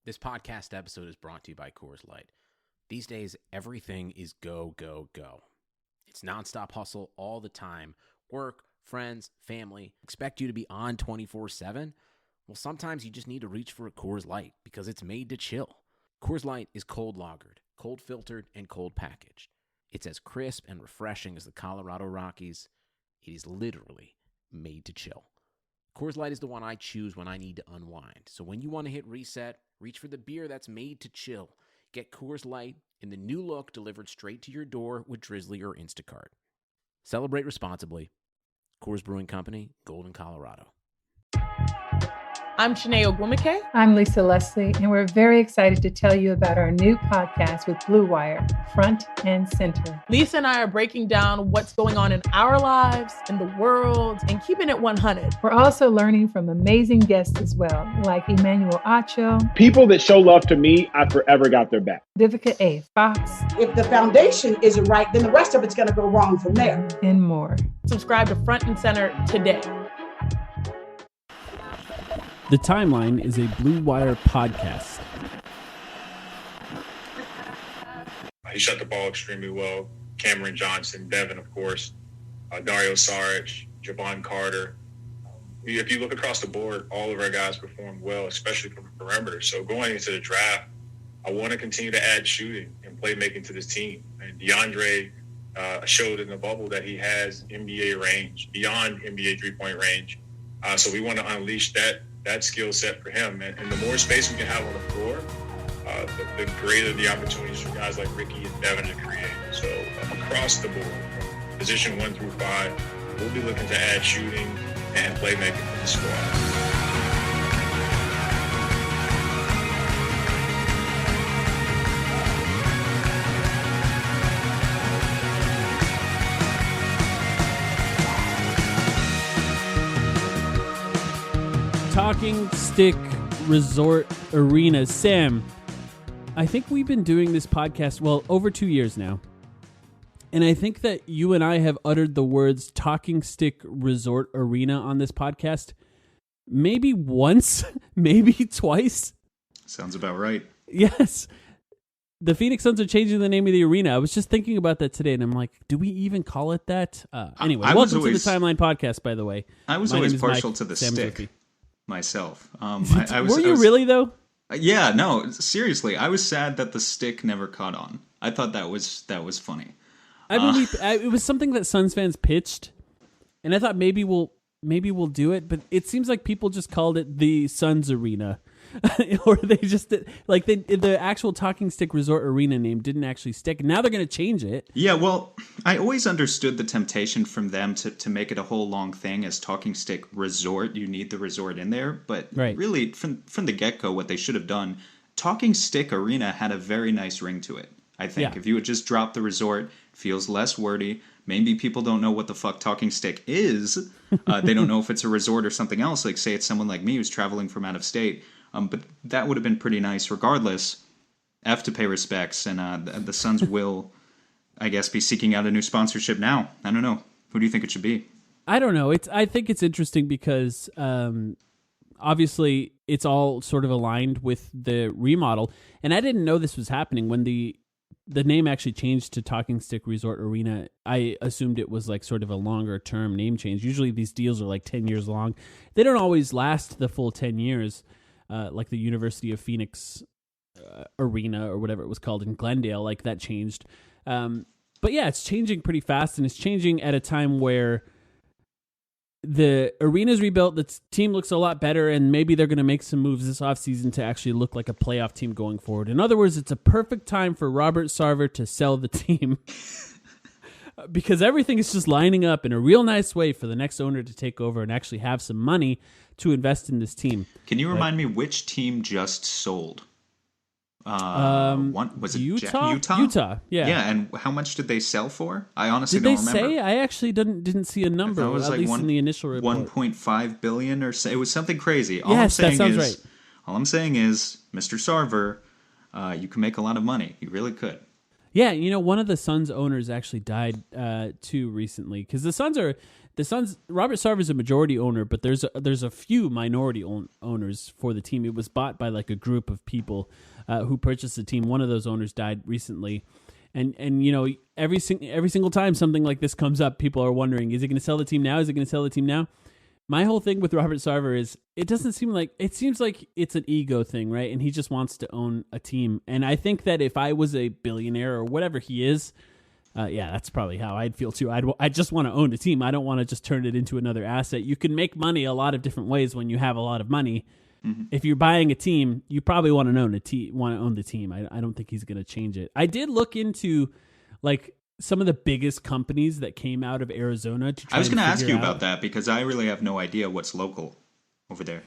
This podcast episode is brought to you by Coors Light. These days, everything is go, go, go. It's nonstop hustle all the time. Work, friends, family, expect you to be on 24/7. Well, sometimes you just need to reach for a Coors Light because it's made to chill. Coors Light is cold lagered, cold filtered, and cold packaged. It's as crisp and refreshing as the Colorado Rockies. It is literally made to chill. Coors Light is the one I choose when I need to unwind. So when you want to hit reset, reach for the beer that's made to chill. Get Coors Light in the new look delivered straight to your door with Drizzly or Instacart. Celebrate responsibly. Coors Brewing Company, Golden, Colorado. I'm Shanae Ogwumike. I'm Lisa Leslie, and we're very excited to tell you about our new podcast with Blue Wire, Front and Center. Lisa and I are breaking down what's going on in our lives, in the world, and keeping it 100. We're also learning from amazing guests as well, like Emmanuel Acho. People that show love to me, I forever got their back. Vivica A. Fox. If the foundation isn't right, then the rest of it's going to go wrong from there. And more. Subscribe to Front and Center today. The Timeline is a Blue Wire podcast. He shot the ball extremely well. Cameron Johnson, Devin, of course, Dario Saric, Javon Carter. If you look across the board, all of our guys performed well, especially from the perimeter. So going into the draft, I want to continue to add shooting and playmaking to this team. And DeAndre showed in the bubble that he has NBA range, beyond NBA three-point range. So we want to unleash that skill set for him. And the more space we can have on the floor, the greater the opportunities for guys like Ricky and Devin to create. So across the board, from position 1 through 5, we'll be looking to add shooting and playmaking to the squad. Talking Stick Resort Arena. Sam, I think we've been doing this podcast, over 2 years now. And I think that you and I have uttered the words Talking Stick Resort Arena on this podcast maybe once, maybe twice. Sounds about right. Yes. The Phoenix Suns are changing the name of the arena. I was just thinking about that today, and I'm like, do we even call it that? Anyway, welcome to the Timeline podcast, by the way. I was always partial to the stick. Zerfi. Myself. Were you really, though? Yeah, no, seriously. I was sad that the stick never caught on. I thought that was funny. I mean, it was something that Suns fans pitched, and I thought maybe we'll do it, but it seems like people just called it the Suns Arena. Or they just the actual Talking Stick Resort Arena name didn't actually stick. Now they're going to change it. Yeah, well, I always understood the temptation from them to make it a whole long thing as Talking Stick Resort. You need the resort in there, but really from the get-go, what they should have done, Talking Stick Arena had a very nice ring to it. I think if you would just drop the resort, it feels less wordy. Maybe people don't know what the fuck Talking Stick is. They don't know if it's a resort or something else. Like say it's someone like me who's traveling from out of state. But that would have been pretty nice. Regardless, F to pay respects, and the Suns will, I guess, be seeking out a new sponsorship now. I don't know. Who do you think it should be? I don't know. I think it's interesting because obviously it's all sort of aligned with the remodel, and I didn't know this was happening when the name actually changed to Talking Stick Resort Arena. I assumed it was like sort of a longer term name change. Usually these deals are like 10 years long. They don't always last the full 10 years. Like the University of Phoenix Arena or whatever it was called in Glendale, like that changed. But yeah, it's changing pretty fast, and it's changing at a time where the arena's rebuilt, the team looks a lot better, and maybe they're going to make some moves this offseason to actually look like a playoff team going forward. In other words, it's a perfect time for Robert Sarver to sell the team because everything is just lining up in a real nice way for the next owner to take over and actually have some money to invest in this team. Can you remind me which team just sold? Was it Utah? Utah, yeah. Yeah, and how much did they sell for? I honestly don't remember. Did they say? I actually didn't see a number, it was at like least in the initial report. 1.5 billion or so. It was something crazy. That sounds right. All I'm saying is, Mr. Sarver, you can make a lot of money. You really could. Yeah, one of the Suns owners actually died too recently because the Suns are the Suns, Robert Sarver is a majority owner, but there's a few minority owners for the team. It was bought by like a group of people who purchased the team. One of those owners died recently. And you know, every single time something like this comes up, people are wondering, is he going to sell the team now? Is he going to sell the team now? My whole thing with Robert Sarver is it seems like it's an ego thing, right? And he just wants to own a team. And I think that if I was a billionaire or whatever he is, that's probably how I'd feel too. I just want to own a team. I don't want to just turn it into another asset. You can make money a lot of different ways when you have a lot of money. Mm-hmm. If you're buying a team, you probably want to own the team. I don't think he's going to change it. I did look into like some of the biggest companies that came out of Arizona. I was going to ask you about that because I really have no idea what's local over there.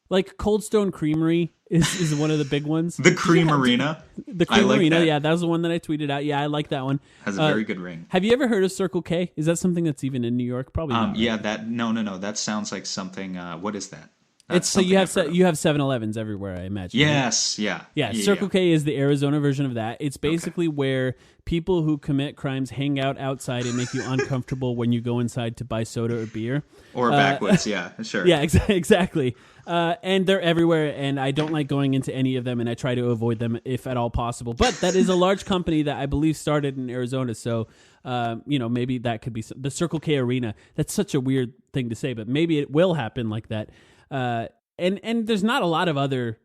Like Cold Stone Creamery is one of the big ones. The Cream Arena. The Cream Arena, that. Yeah, that was the one that I tweeted out. Yeah, I like that one. Has a very good ring. Have you ever heard of Circle K? Is that something that's even in New York? Probably not. Yeah, right? No. That sounds like something. What is that? It's so you have 7-Elevens everywhere, I imagine. Yes, right? Yeah. Circle K is the Arizona version of that. It's basically where people who commit crimes hang out outside and make you uncomfortable when you go inside to buy soda or beer. Or backwards, yeah, sure. Yeah, exactly. And they're everywhere, and I don't like going into any of them, and I try to avoid them if at all possible. But that is a large company that I believe started in Arizona, so maybe that could be the Circle K Arena. That's such a weird thing to say, but maybe it will happen like that. And there's not a lot of other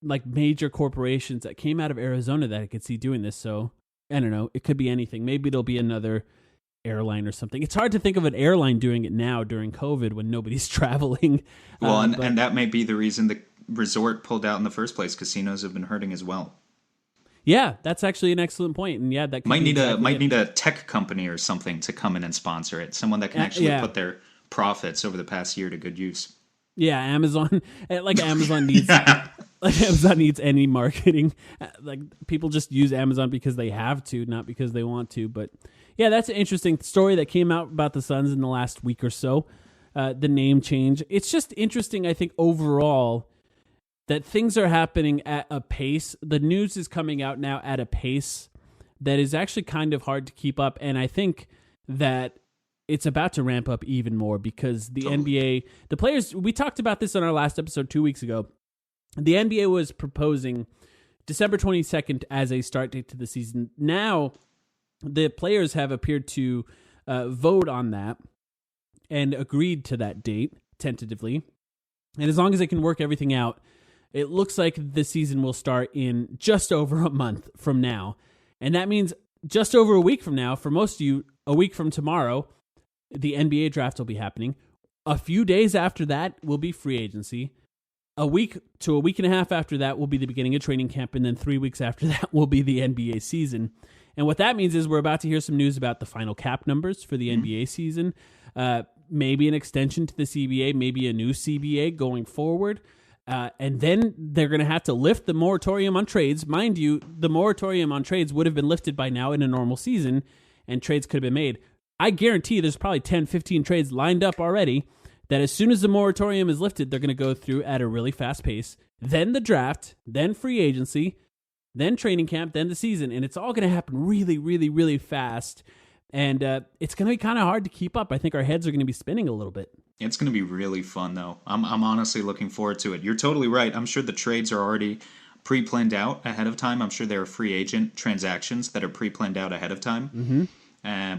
like major corporations that came out of Arizona that I could see doing this. So I don't know. It could be anything. Maybe it'll be another airline or something. It's hard to think of an airline doing it now during COVID when nobody's traveling. Well, and that may be the reason the resort pulled out in the first place. Casinos have been hurting as well. Yeah, that's actually an excellent point. And yeah, that could might need a tech company or something to come in and sponsor it. Someone that can actually put their profits over the past year to good use. Yeah, Amazon. Amazon needs Amazon needs any marketing. Like people just use Amazon because they have to, not because they want to. But yeah, that's an interesting story that came out about the Suns in the last week or so. The name change. It's just interesting, I think, overall, that things are happening at a pace. The news is coming out now at a pace that is actually kind of hard to keep up. And I think that it's about to ramp up even more because the NBA, the players, we talked about this on our last episode 2 weeks ago. The NBA was proposing December 22nd as a start date to the season. Now, the players have appeared to vote on that and agreed to that date tentatively. And as long as they can work everything out, it looks like the season will start in just over a month from now. And that means just over a week from now, for most of you, a week from tomorrow, the NBA draft will be happening. A few days after that will be free agency. A week to a week and a half after that will be the beginning of training camp, and then 3 weeks after that will be the NBA season. And what that means is we're about to hear some news about the final cap numbers for the NBA season, maybe an extension to the CBA, maybe a new CBA going forward. And then they're going to have to lift the moratorium on trades. Mind you, the moratorium on trades would have been lifted by now in a normal season, and trades could have been made. I guarantee there's probably 10, 15 trades lined up already that as soon as the moratorium is lifted, they're going to go through at a really fast pace. Then the draft, then free agency, then training camp, then the season. And it's all going to happen really, really, really fast. And it's going to be kind of hard to keep up. I think our heads are going to be spinning a little bit. It's going to be really fun, though. I'm honestly looking forward to it. You're totally right. I'm sure the trades are already pre-planned out ahead of time. I'm sure there are free agent transactions that are pre-planned out ahead of time. Mm-hmm.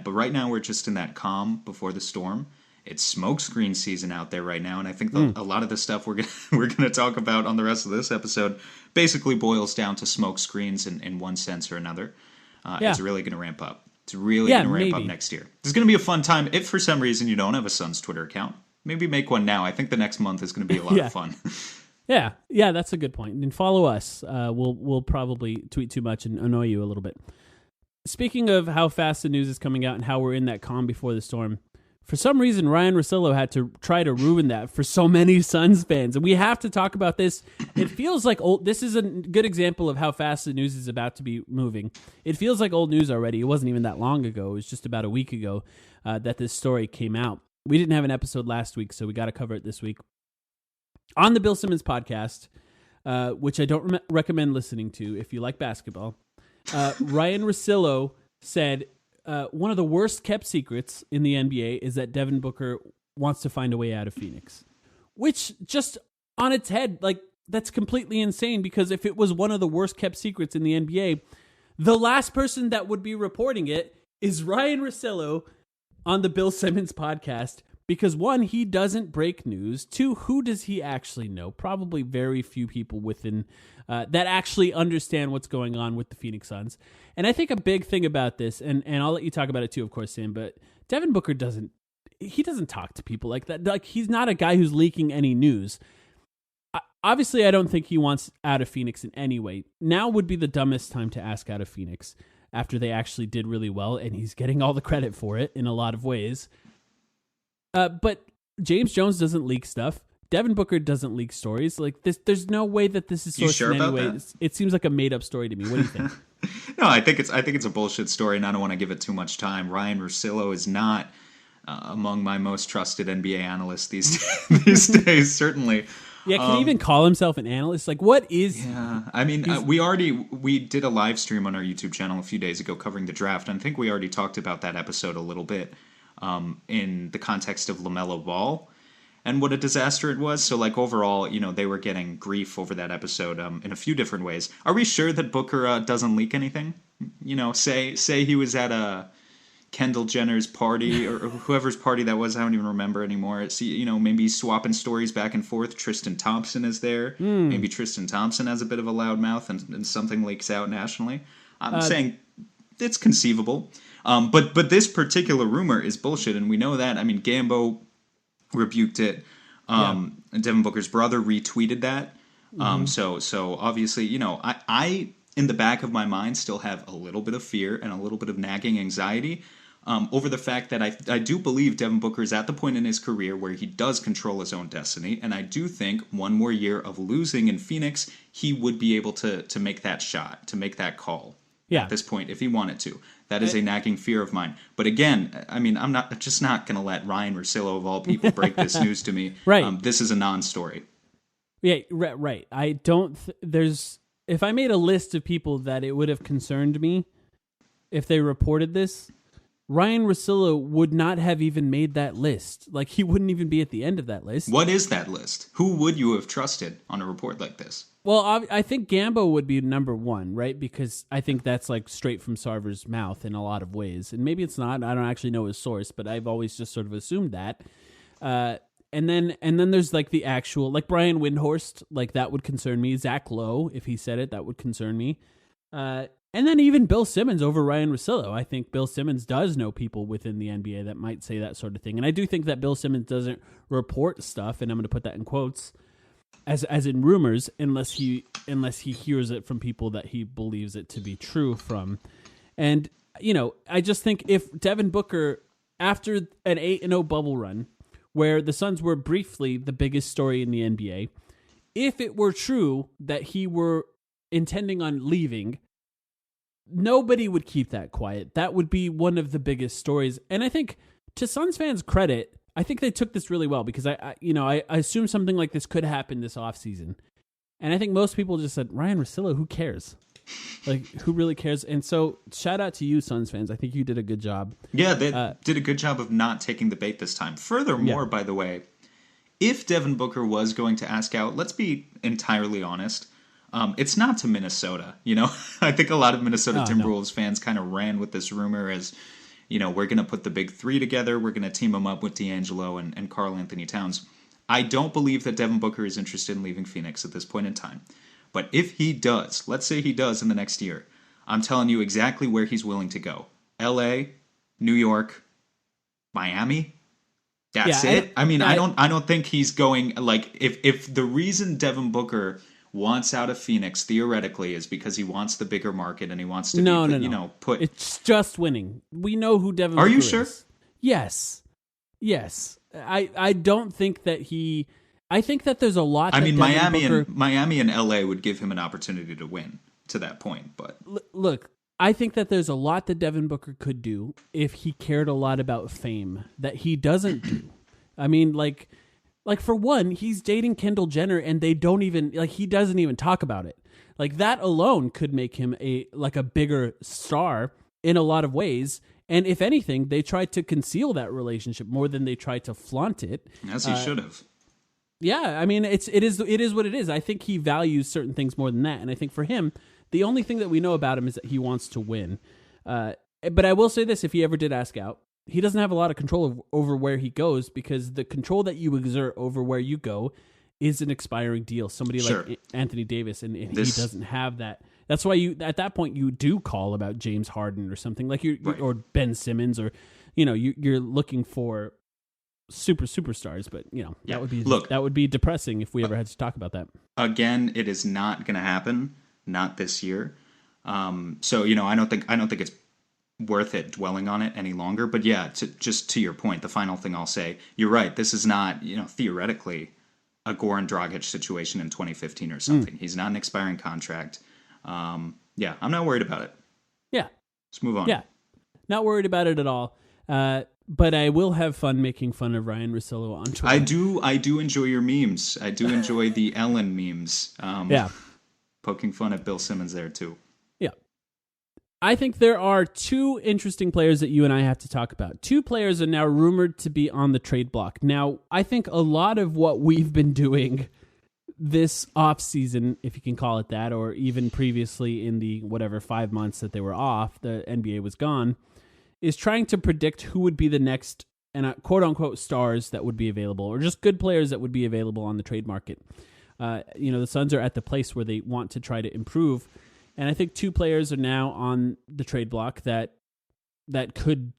But right now we're just in that calm before the storm. It's smokescreen season out there right now, and I think a lot of the stuff we're gonna talk about on the rest of this episode basically boils down to smokescreens in one sense or another. It's really going to ramp up. It's really going to ramp up next year. It's going to be a fun time. If for some reason you don't have a Suns Twitter account, maybe make one now. I think the next month is going to be a lot of fun. Yeah, that's a good point. And follow us. We'll probably tweet too much and annoy you a little bit. Speaking of how fast the news is coming out and how we're in that calm before the storm, for some reason, Ryan Russillo had to try to ruin that for so many Suns fans. And we have to talk about this. It feels like this is a good example of how fast the news is about to be moving. It feels like old news already. It wasn't even that long ago. It was just about a week ago that this story came out. We didn't have an episode last week, so we got to cover it this week. On the Bill Simmons podcast, which I don't recommend listening to if you like basketball, Ryan Russillo said one of the worst kept secrets in the NBA is that Devin Booker wants to find a way out of Phoenix, which just on its head, like, that's completely insane, because if it was one of the worst kept secrets in the NBA, the last person that would be reporting it is Ryan Russillo on the Bill Simmons podcast, because one, he doesn't break news. Two, who does he actually know? Probably very few people within that actually understand what's going on with the Phoenix Suns. And I think a big thing about this, and I'll let you talk about it too, of course, Sam, but Devin Booker doesn't talk to people like that. Like, he's not a guy who's leaking any news. Obviously, I don't think he wants out of Phoenix in any way. Now would be the dumbest time to ask out of Phoenix after they actually did really well, and he's getting all the credit for it in a lot of ways. But James Jones doesn't leak stuff. Devin Booker doesn't leak stories. Like this, there's no way that this is sourced in any way. It seems like a made up story to me. What do you think? No, I think it's a bullshit story, and I don't want to give it too much time. Ryan Russillo is not among my most trusted NBA analysts these days. Certainly. Yeah, can he even call himself an analyst? Like, what is... Yeah, I mean, we did a live stream on our YouTube channel a few days ago covering the draft, and I think we already talked about that episode a little bit in the context of LaMelo Ball and what a disaster it was. So, like, overall, they were getting grief over that episode in a few different ways. Are we sure that Booker doesn't leak anything? Say he was at a Kendall Jenner's party or whoever's party that was. I don't even remember anymore. It's, maybe swapping stories back and forth. Tristan Thompson is there. Maybe Tristan Thompson has a bit of a loud mouth and something leaks out nationally. I'm saying it's conceivable. But this particular rumor is bullshit, and we know that. I mean, Gambo rebuked it. Devin Booker's brother retweeted that. So obviously, I in the back of my mind still have a little bit of fear and a little bit of nagging anxiety over the fact that I do believe Devin Booker is at the point in his career where he does control his own destiny, and I do think one more year of losing in Phoenix, he would be able to make that shot, to make that call at this point if he wanted to. That is a nagging fear of mine. But again, I mean, I'm just not going to let Ryan Russillo, of all people, break this news to me. Right. This is a non-story. Yeah, right. I don't... If I made a list of people that it would have concerned me if they reported this, Ryan Russillo would not have even made that list. Like, he wouldn't even be at the end of that list. What is that list? Who would you have trusted on a report like this? Well, I think Gambo would be number one, right? Because I think that's like straight from Sarver's mouth in a lot of ways. And maybe it's not. I don't actually know his source, but I've always just sort of assumed that. And then there's like the actual, like Brian Windhorst, like that would concern me. Zach Lowe, if he said it, that would concern me. And then even Bill Simmons over Ryan Russillo. I think Bill Simmons does know people within the NBA that might say that sort of thing. And I do think that Bill Simmons doesn't report stuff, and I'm going to put that in quotes, as in rumors, unless he hears it from people that he believes it to be true from. And, I just think if Devin Booker, after an 8-0 bubble run, where the Suns were briefly the biggest story in the NBA, if it were true that he were intending on leaving, nobody would keep that quiet. That would be one of the biggest stories. And I think, to Suns fans' credit, I think they took this really well, because I assume something like this could happen this offseason. And I think most people just said, Ryan Russillo, who cares? Like, who really cares? And so, shout out to you, Suns fans. I think you did a good job. Yeah, they did a good job of not taking the bait this time. Furthermore, by the way, if Devin Booker was going to ask out, let's be entirely honest, it's not to Minnesota. I think a lot of Minnesota Timberwolves fans kind of ran with this rumor as, we're going to put the big three together. We're going to team them up with D'Angelo and Karl Anthony Towns. I don't believe that Devin Booker is interested in leaving Phoenix at this point in time. But if he does, let's say he does in the next year, I'm telling you exactly where he's willing to go. L.A., New York, Miami. That's it. I don't think he's going, like, if the reason Devin Booker wants out of Phoenix theoretically is because he wants the bigger market and he wants to put... It's just winning. We know who Devin Booker is. Are you sure? Yes. I don't think that he... I think that there's a lot. Miami and LA would give him an opportunity to win to that point. But look, I think that there's a lot that Devin Booker could do if he cared a lot about fame that he doesn't do. I mean, like for one, he's dating Kendall Jenner, and they don't even he doesn't even talk about it. Like, that alone could make him a bigger star in a lot of ways. And if anything, they tried to conceal that relationship more than they tried to flaunt it. As he should have. Yeah, I mean, it is what it is. I think he values certain things more than that. And I think for him, the only thing that we know about him is that he wants to win. But I will say this, if he ever did ask out, he doesn't have a lot of control over where he goes, because the control that you exert over where you go is an expiring deal. Somebody like Anthony Davis, and he doesn't have that. That's why at that point you do call about James Harden or something like or Ben Simmons, or you're looking for superstars. But that would be depressing if we ever had to talk about that. Again, it is not going to happen. Not this year. So I don't think it's worth it dwelling on it any longer. But yeah, just to your point, the final thing I'll say, you're right. This is not, theoretically a Goran Dragic situation in 2015 or something. He's not an expiring contract. I'm not worried about it. Yeah. Let's move on. Yeah. Not worried about it at all. But I will have fun making fun of Ryan Russillo on Twitter. I do enjoy your memes. I do enjoy the Ellen memes. Poking fun at Bill Simmons there too. Yeah. I think there are two interesting players that you and I have to talk about. Two players are now rumored to be on the trade block. Now, I think a lot of what we've been doing this offseason, if you can call it that, or even previously in the 5 months that they were off, the NBA was gone, is trying to predict who would be the next and quote-unquote stars that would be available, or just good players that would be available on the trade market. The Suns are at the place where they want to try to improve. And I think two players are now on the trade block that could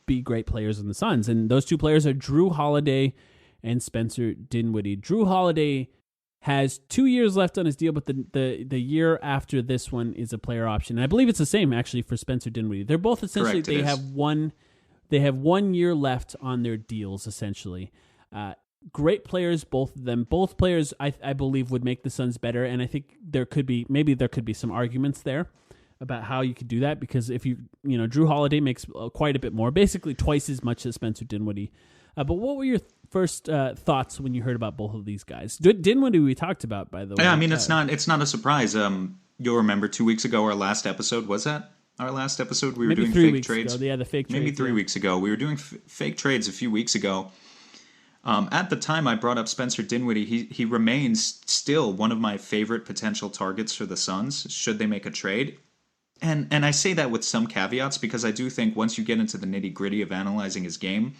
be great players in the Suns. And those two players are Jrue Holiday and Spencer Dinwiddie. Jrue Holiday has 2 years left on his deal, but the year after this one is a player option. And I believe it's the same actually for Spencer Dinwiddie. They're both essentially, they have 1 year left on their deals essentially. Great players, both of them. Both players, I believe, would make the Suns better, and I think there could be some arguments there about how you could do that, because if Jrue Holiday makes quite a bit more, basically twice as much as Spencer Dinwiddie. But what were your first thoughts when you heard about both of these guys? Dinwiddie we talked about, by the way. Yeah, I mean, it's not a surprise. You'll remember 2 weeks ago, our last episode, was that? Our last episode, we were doing fake trades. Ago. Yeah, the fake trades. Maybe 3 weeks ago. We were doing fake trades a few weeks ago. At the time I brought up Spencer Dinwiddie, he remains still one of my favorite potential targets for the Suns, should they make a trade. And I say that with some caveats, because I do think once you get into the nitty-gritty of analyzing his game,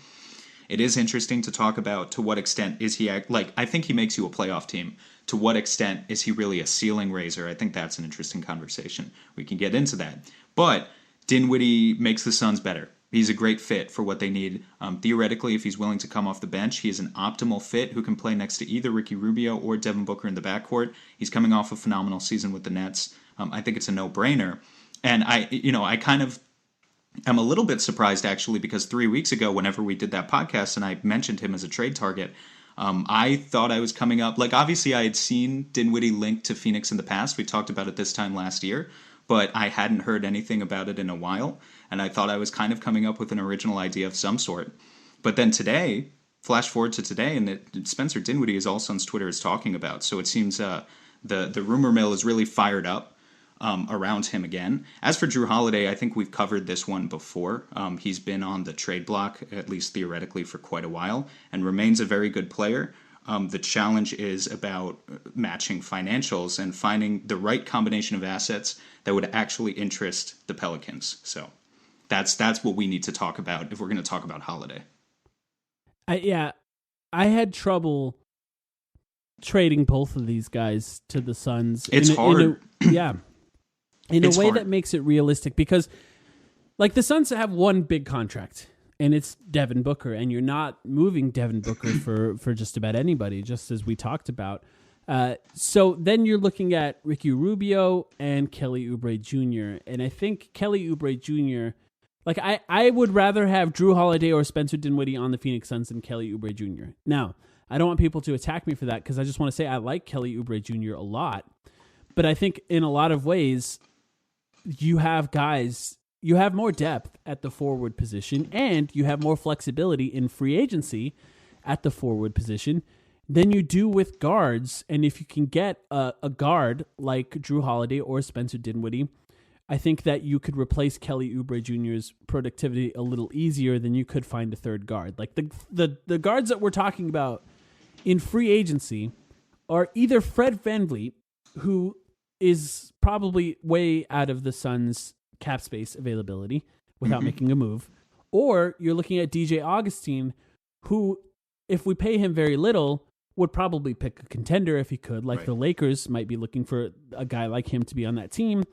it is interesting to talk about to what extent is he, I think he makes you a playoff team. To what extent is he really a ceiling raiser? I think that's an interesting conversation. We can get into that. But Dinwiddie makes the Suns better. He's a great fit for what they need. Theoretically, if he's willing to come off the bench, he is an optimal fit who can play next to either Ricky Rubio or Devin Booker in the backcourt. He's coming off a phenomenal season with the Nets. I think it's a no-brainer. And I kind of am a little bit surprised, actually, because 3 weeks ago, whenever we did that podcast and I mentioned him as a trade target, I thought I was coming up. Obviously, I had seen Dinwiddie linked to Phoenix in the past. We talked about it this time last year, but I hadn't heard anything about it in a while. And I thought I was kind of coming up with an original idea of some sort. But then today, flash forward to today, and Spencer Dinwiddie is all Suns Twitter is talking about. So it seems the rumor mill is really fired up around him again. As for Jrue Holiday, I think we've covered this one before. He's been on the trade block, at least theoretically, for quite a while, and remains a very good player. The challenge is about matching financials and finding the right combination of assets that would actually interest the Pelicans. So that's what we need to talk about if we're going to talk about Holiday. I had trouble trading both of these guys to the Suns. It's hard. In a way that makes it realistic, because the Suns have one big contract, and it's Devin Booker, and you're not moving Devin Booker for just about anybody, just as we talked about. So then you're looking at Ricky Rubio and Kelly Oubre Jr., and I think Kelly Oubre Jr., I would rather have Jrue Holiday or Spencer Dinwiddie on the Phoenix Suns than Kelly Oubre Jr. Now, I don't want people to attack me for that, because I just want to say I like Kelly Oubre Jr. a lot, but I think in a lot of ways you have more depth at the forward position, and you have more flexibility in free agency at the forward position than you do with guards. And if you can get a guard like Jrue Holiday or Spencer Dinwiddie, I think that you could replace Kelly Oubre Jr.'s productivity a little easier than you could find a third guard. Like the guards that we're talking about in free agency are either Fred VanVleet, who is probably way out of the Suns' cap space availability without making a move, or you're looking at DJ Augustine, who, if we pay him very little, would probably pick a contender if he could, like the Lakers might be looking for a guy like him to be on that team.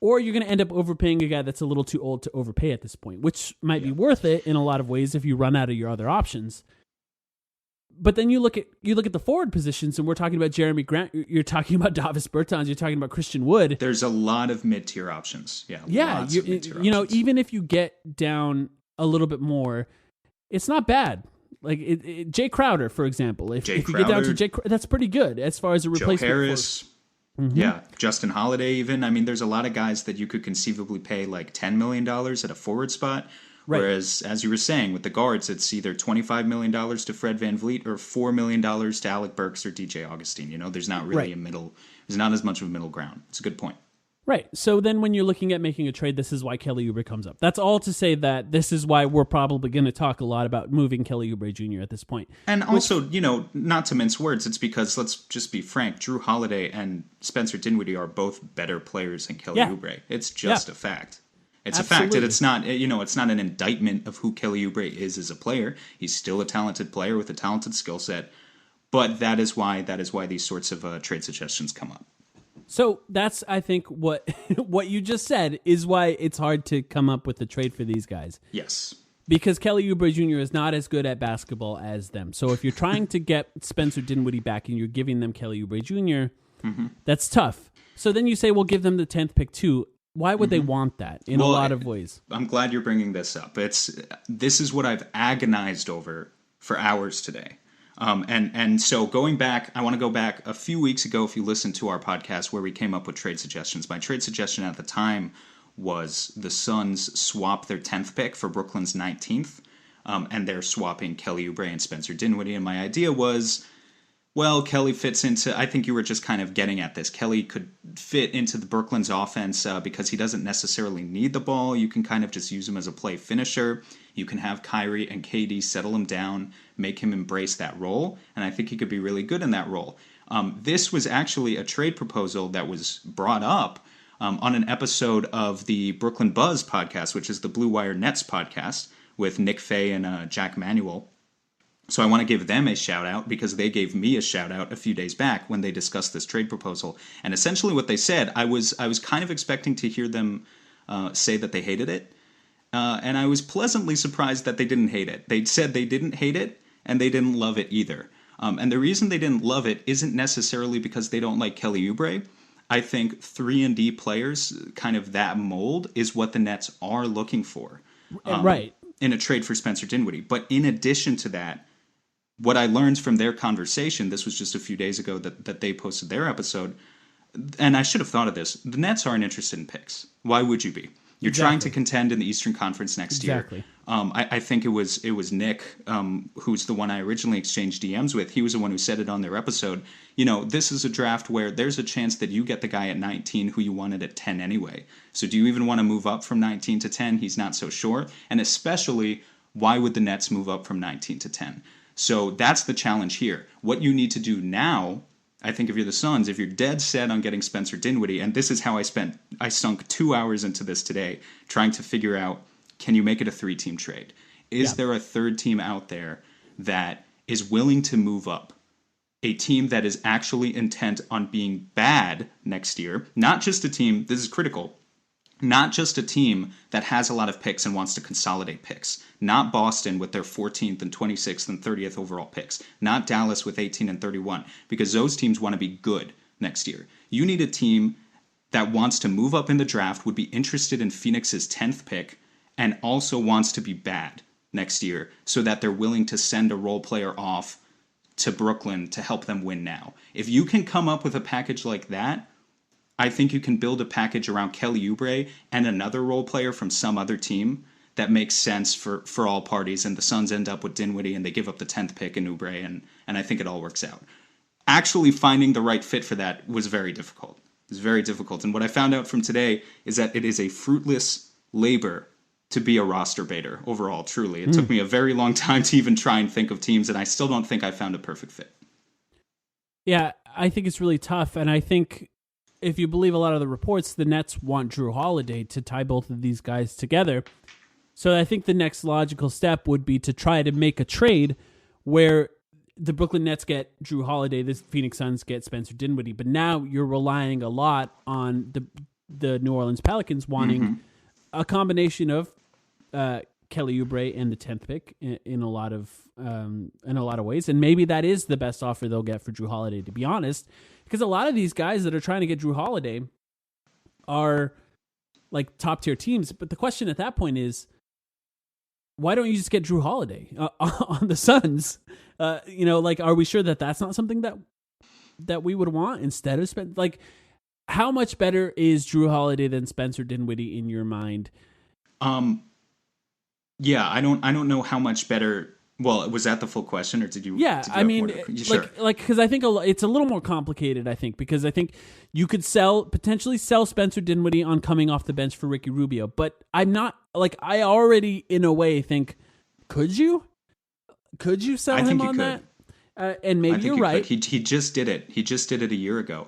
Or you're going to end up overpaying a guy that's a little too old to overpay at this point, which might be worth it in a lot of ways if you run out of your other options. But then you look at the forward positions, and we're talking about Jeremy Grant. You're talking about Davis Bertans. You're talking about Christian Wood. There's a lot of mid-tier options. Lots of mid-tier you know, options. even if you get down a little bit more, it's not bad. Like Jay Crowder, for example. If you get down to Jay, that's pretty good as far as a replacement. Joe Harris. Justin Holiday even. I mean, there's a lot of guys that you could conceivably pay like $10 million at a forward spot. Right. Whereas, as you were saying, with the guards, it's either $25 million to Fred VanVleet or $4 million to Alec Burks or DJ Augustine. You know, there's not really there's not as much of a middle ground. It's a good point. Right. So then when you're looking at making a trade, this is why Kelly Oubre comes up. That's all to say that this is why we're probably going to talk a lot about moving Kelly Oubre Jr. at this point. And also, you know, not to mince words, it's because, let's just be frank, Jrue Holiday and Spencer Dinwiddie are both better players than Kelly Oubre. It's just a fact. It's a fact that it's not, you know, it's not an indictment of who Kelly Oubre is as a player. He's still a talented player with a talented skill set. But that is why these sorts of trade suggestions come up. So that's, I think, what you just said is why it's hard to come up with a trade for these guys. Yes. Because Kelly Oubre Jr. is not as good at basketball as them. So if you're trying to get Spencer Dinwiddie back and you're giving them Kelly Oubre Jr., that's tough. So then you say, well, give them the 10th pick too. Why would they want that in a lot of ways? I'm glad you're bringing this up. This is what I've agonized over for hours today. And so going back, I want to go back a few weeks ago. If you listened to our podcast where we came up with trade suggestions, my trade suggestion at the time was the Suns swap their 10th pick for Brooklyn's 19th, and they're swapping Kelly Oubre and Spencer Dinwiddie. And my idea was, well, Kelly fits into, I think you were just kind of getting at this, Kelly could fit into the Brooklyn's offense because he doesn't necessarily need the ball. You can kind of just use him as a play finisher. You can have Kyrie and KD settle him down, make him embrace that role, and I think he could be really good in that role. This was actually a trade proposal that was brought up on an episode of the Brooklyn Buzz podcast, which is the Blue Wire Nets podcast with Nick Fay and Jack Manuel. So I want to give them a shout out because they gave me a shout out a few days back when they discussed this trade proposal. And essentially what they said, I was kind of expecting to hear them say that they hated it. And I was pleasantly surprised that they didn't hate it. They said they didn't hate it and they didn't love it either. And the reason they didn't love it isn't necessarily because they don't like Kelly Oubre. I think 3-and-D players, kind of that mold, is what the Nets are looking for. In a trade for Spencer Dinwiddie. But in addition to that, what I learned from their conversation, this was just a few days ago that they posted their episode, and I should have thought of this, the Nets aren't interested in picks. Why would you be? You're trying to contend in the Eastern Conference next year. I think it was Nick, who's the one I originally exchanged DMs with. He was the one who said it on their episode. You know, this is a draft where there's a chance that you get the guy at 19 who you wanted at 10 anyway. So do you even want to move up from 19 to 10? He's not so sure. And especially, why would the Nets move up from 19 to 10? So that's the challenge here. What you need to do now, I think if you're the Suns, if you're dead set on getting Spencer Dinwiddie, and this is how I sunk 2 hours into this today, trying to figure out, can you make it a 3-team trade? Is there a third team out there that is willing to move up? A team that is actually intent on being bad next year, not just a team, this is critical, not just a team that has a lot of picks and wants to consolidate picks. Not Boston with their 14th and 26th and 30th overall picks. Not Dallas with 18 and 31, because those teams want to be good next year. You need a team that wants to move up in the draft, would be interested in Phoenix's 10th pick, and also wants to be bad next year so that they're willing to send a role player off to Brooklyn to help them win now. If you can come up with a package like that, I think you can build a package around Kelly Oubre and another role player from some other team that makes sense for all parties, and the Suns end up with Dinwiddie and they give up the 10th pick in Oubre, and I think it all works out. Actually finding the right fit for that was very difficult. It's very difficult. And what I found out from today is that it is a fruitless labor to be a roster baiter overall, truly. It took me a very long time to even try and think of teams, and I still don't think I found a perfect fit. Yeah, I think it's really tough, and I think if you believe a lot of the reports, the Nets want Jrue Holiday to tie both of these guys together. So I think the next logical step would be to try to make a trade where the Brooklyn Nets get Jrue Holiday, the Phoenix Suns get Spencer Dinwiddie, but now you're relying a lot on the New Orleans Pelicans wanting a combination of Kelly Oubre and the 10th pick in a lot of ways, and maybe that is the best offer they'll get for Jrue Holiday, to be honest, because a lot of these guys that are trying to get Jrue Holiday are like top tier teams. But the question at that point is, why don't you just get Jrue Holiday on the Suns? Are we sure that that's not something that we would want instead of how much better is Jrue Holiday than Spencer Dinwiddie in your mind? Yeah, I don't know how much better. Well, was that the full question, or did you? Yeah, I mean, because I think it's a little more complicated. I think because I think you could potentially sell Spencer Dinwiddie on coming off the bench for Ricky Rubio, but I'm not I already in a way think, could you sell him on that? And maybe you're right. He just did it. He just did it a year ago.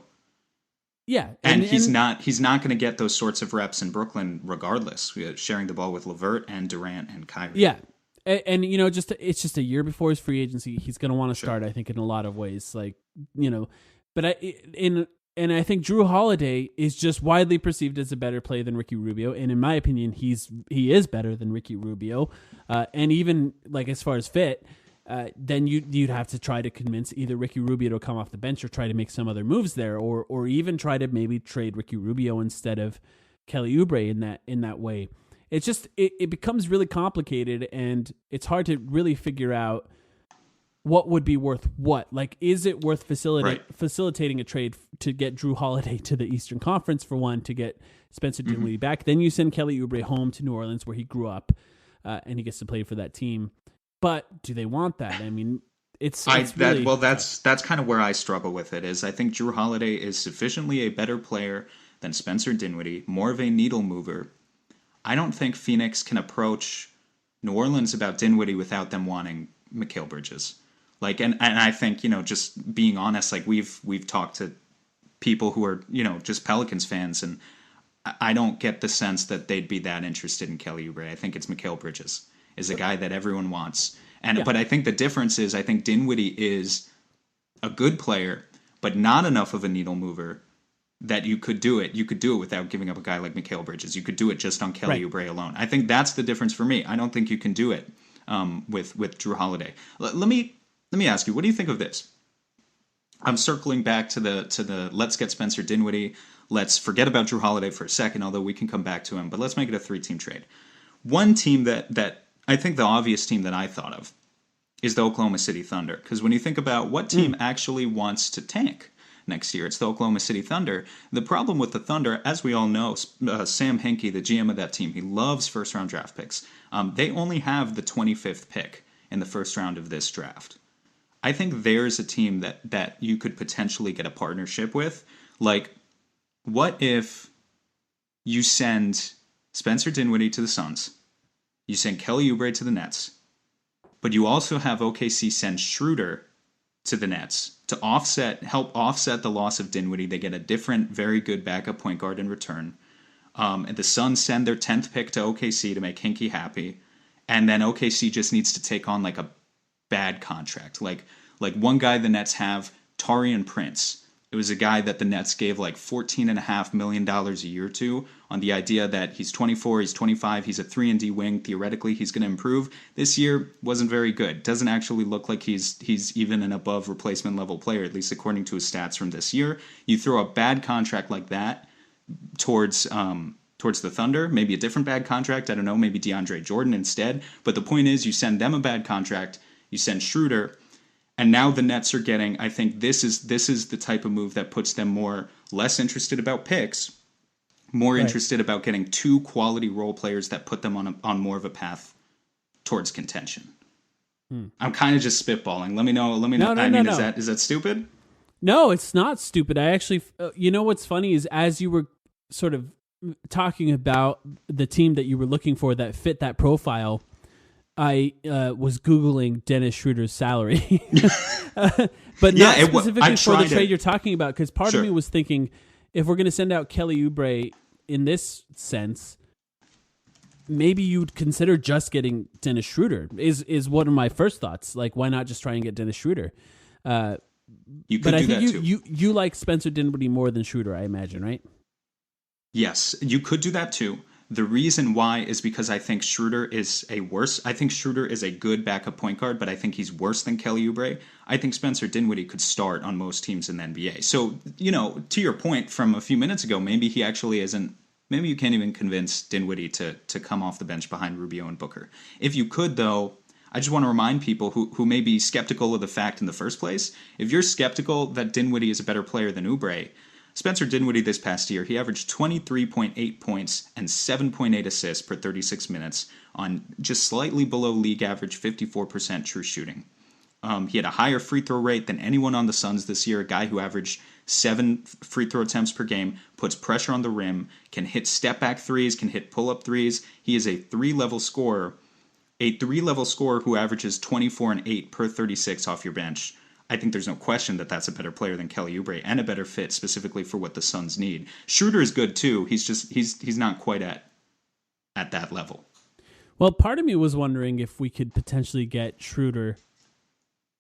Yeah, and he's not going to get those sorts of reps in Brooklyn regardless. Sharing the ball with LeVert and Durant and Kyrie. Yeah, and it's just a year before his free agency. He's going to want to start, I think, in a lot of ways. But I think Jrue Holiday is just widely perceived as a better player than Ricky Rubio, and in my opinion, he is better than Ricky Rubio, and even as far as fit. Then you'd have to try to convince either Ricky Rubio to come off the bench or try to make some other moves there, or even try to maybe trade Ricky Rubio instead of Kelly Oubre in that way. It's just it becomes really complicated, and it's hard to really figure out what would be worth what. Is it worth facilitating a trade to get Jrue Holiday to the Eastern Conference for one, to get Spencer Dinwiddie back? Then you send Kelly Oubre home to New Orleans where he grew up, and he gets to play for that team. But do they want that? I mean, that's kind of where I struggle with it. Is I think Jrue Holiday is sufficiently a better player than Spencer Dinwiddie, more of a needle mover. I don't think Phoenix can approach New Orleans about Dinwiddie without them wanting Mikal Bridges. And I think, just being honest, we've talked to people who are, just Pelicans fans, and I don't get the sense that they'd be that interested in Kelly Oubre. I think it's Mikal Bridges is a guy that everyone wants. But I think the difference is I think Dinwiddie is a good player, but not enough of a needle mover that you could do it. You could do it without giving up a guy like Mikal Bridges. You could do it just on Kelly Oubre alone. I think that's the difference for me. I don't think you can do it with Jrue Holiday. Let me ask you, what do you think of this? I'm circling back to the let's get Spencer Dinwiddie. Let's forget about Jrue Holiday for a second, although we can come back to him. But let's make it a 3-team trade. One team that I think the obvious team that I thought of is the Oklahoma City Thunder. Because when you think about what team actually wants to tank next year, it's the Oklahoma City Thunder. The problem with the Thunder, as we all know, Sam Hinkie, the GM of that team, he loves first-round draft picks. They only have the 25th pick in the first round of this draft. I think there's a team that you could potentially get a partnership with. What if you send Spencer Dinwiddie to the Suns, you send Kelly Oubre to the Nets, but you also have OKC send Schroeder to the Nets to help offset the loss of Dinwiddie. They get a different, very good backup point guard in return. And the Suns send their 10th pick to OKC to make Hinkie happy. And then OKC just needs to take on a bad contract. Like one guy the Nets have, Taurean Prince. It was a guy that the Nets gave $14.5 million a year to on the idea that he's 24, he's 25, he's a 3-and-D wing. Theoretically, he's going to improve. This year wasn't very good. Doesn't actually look like he's even an above replacement level player, at least according to his stats from this year. You throw a bad contract like that towards the Thunder, maybe a different bad contract. I don't know, maybe DeAndre Jordan instead. But the point is, you send them a bad contract, you send Schroeder. And now the Nets are getting, I think this is the type of move that puts them less interested about picks, more interested about getting 2 quality role players that put them on more of a path towards contention. I'm kind of just spitballing. Let me know. No. Is that stupid? No, it's not stupid. I actually, you know what's funny is as you were sort of talking about the team that you were looking for that fit that profile, I was Googling Dennis Schroeder's salary. But not specifically for the trade you're talking about, because part of me was thinking, if we're going to send out Kelly Oubre in this sense, maybe you'd consider just getting Dennis Schroeder, is one of my first thoughts. Like, why not just try and get Dennis Schroeder? You could do that too. You like Spencer Dinwiddie more than Schroeder, I imagine, right? Yes, you could do that too. The reason why is because I think Schroeder is I think Schroeder is a good backup point guard, but I think he's worse than Kelly Oubre. I think Spencer Dinwiddie could start on most teams in the NBA. So, to your point from a few minutes ago, maybe he actually isn't. Maybe you can't even convince Dinwiddie to come off the bench behind Rubio and Booker. If you could, though, I just want to remind people who may be skeptical of the fact in the first place, if you're skeptical that Dinwiddie is a better player than Oubre, Spencer Dinwiddie this past year, he averaged 23.8 points and 7.8 assists per 36 minutes on just slightly below league average 54% true shooting. He had a higher free throw rate than anyone on the Suns this year, a guy who averaged 7 free throw attempts per game, puts pressure on the rim, can hit step-back threes, can hit pull-up threes. He is a three-level scorer who averages 24 and 8 per 36 off your bench. I think there's no question that that's a better player than Kelly Oubre and a better fit specifically for what the Suns need. Schroeder is good too. He's not quite at that level. Well, part of me was wondering if we could potentially get Schroeder.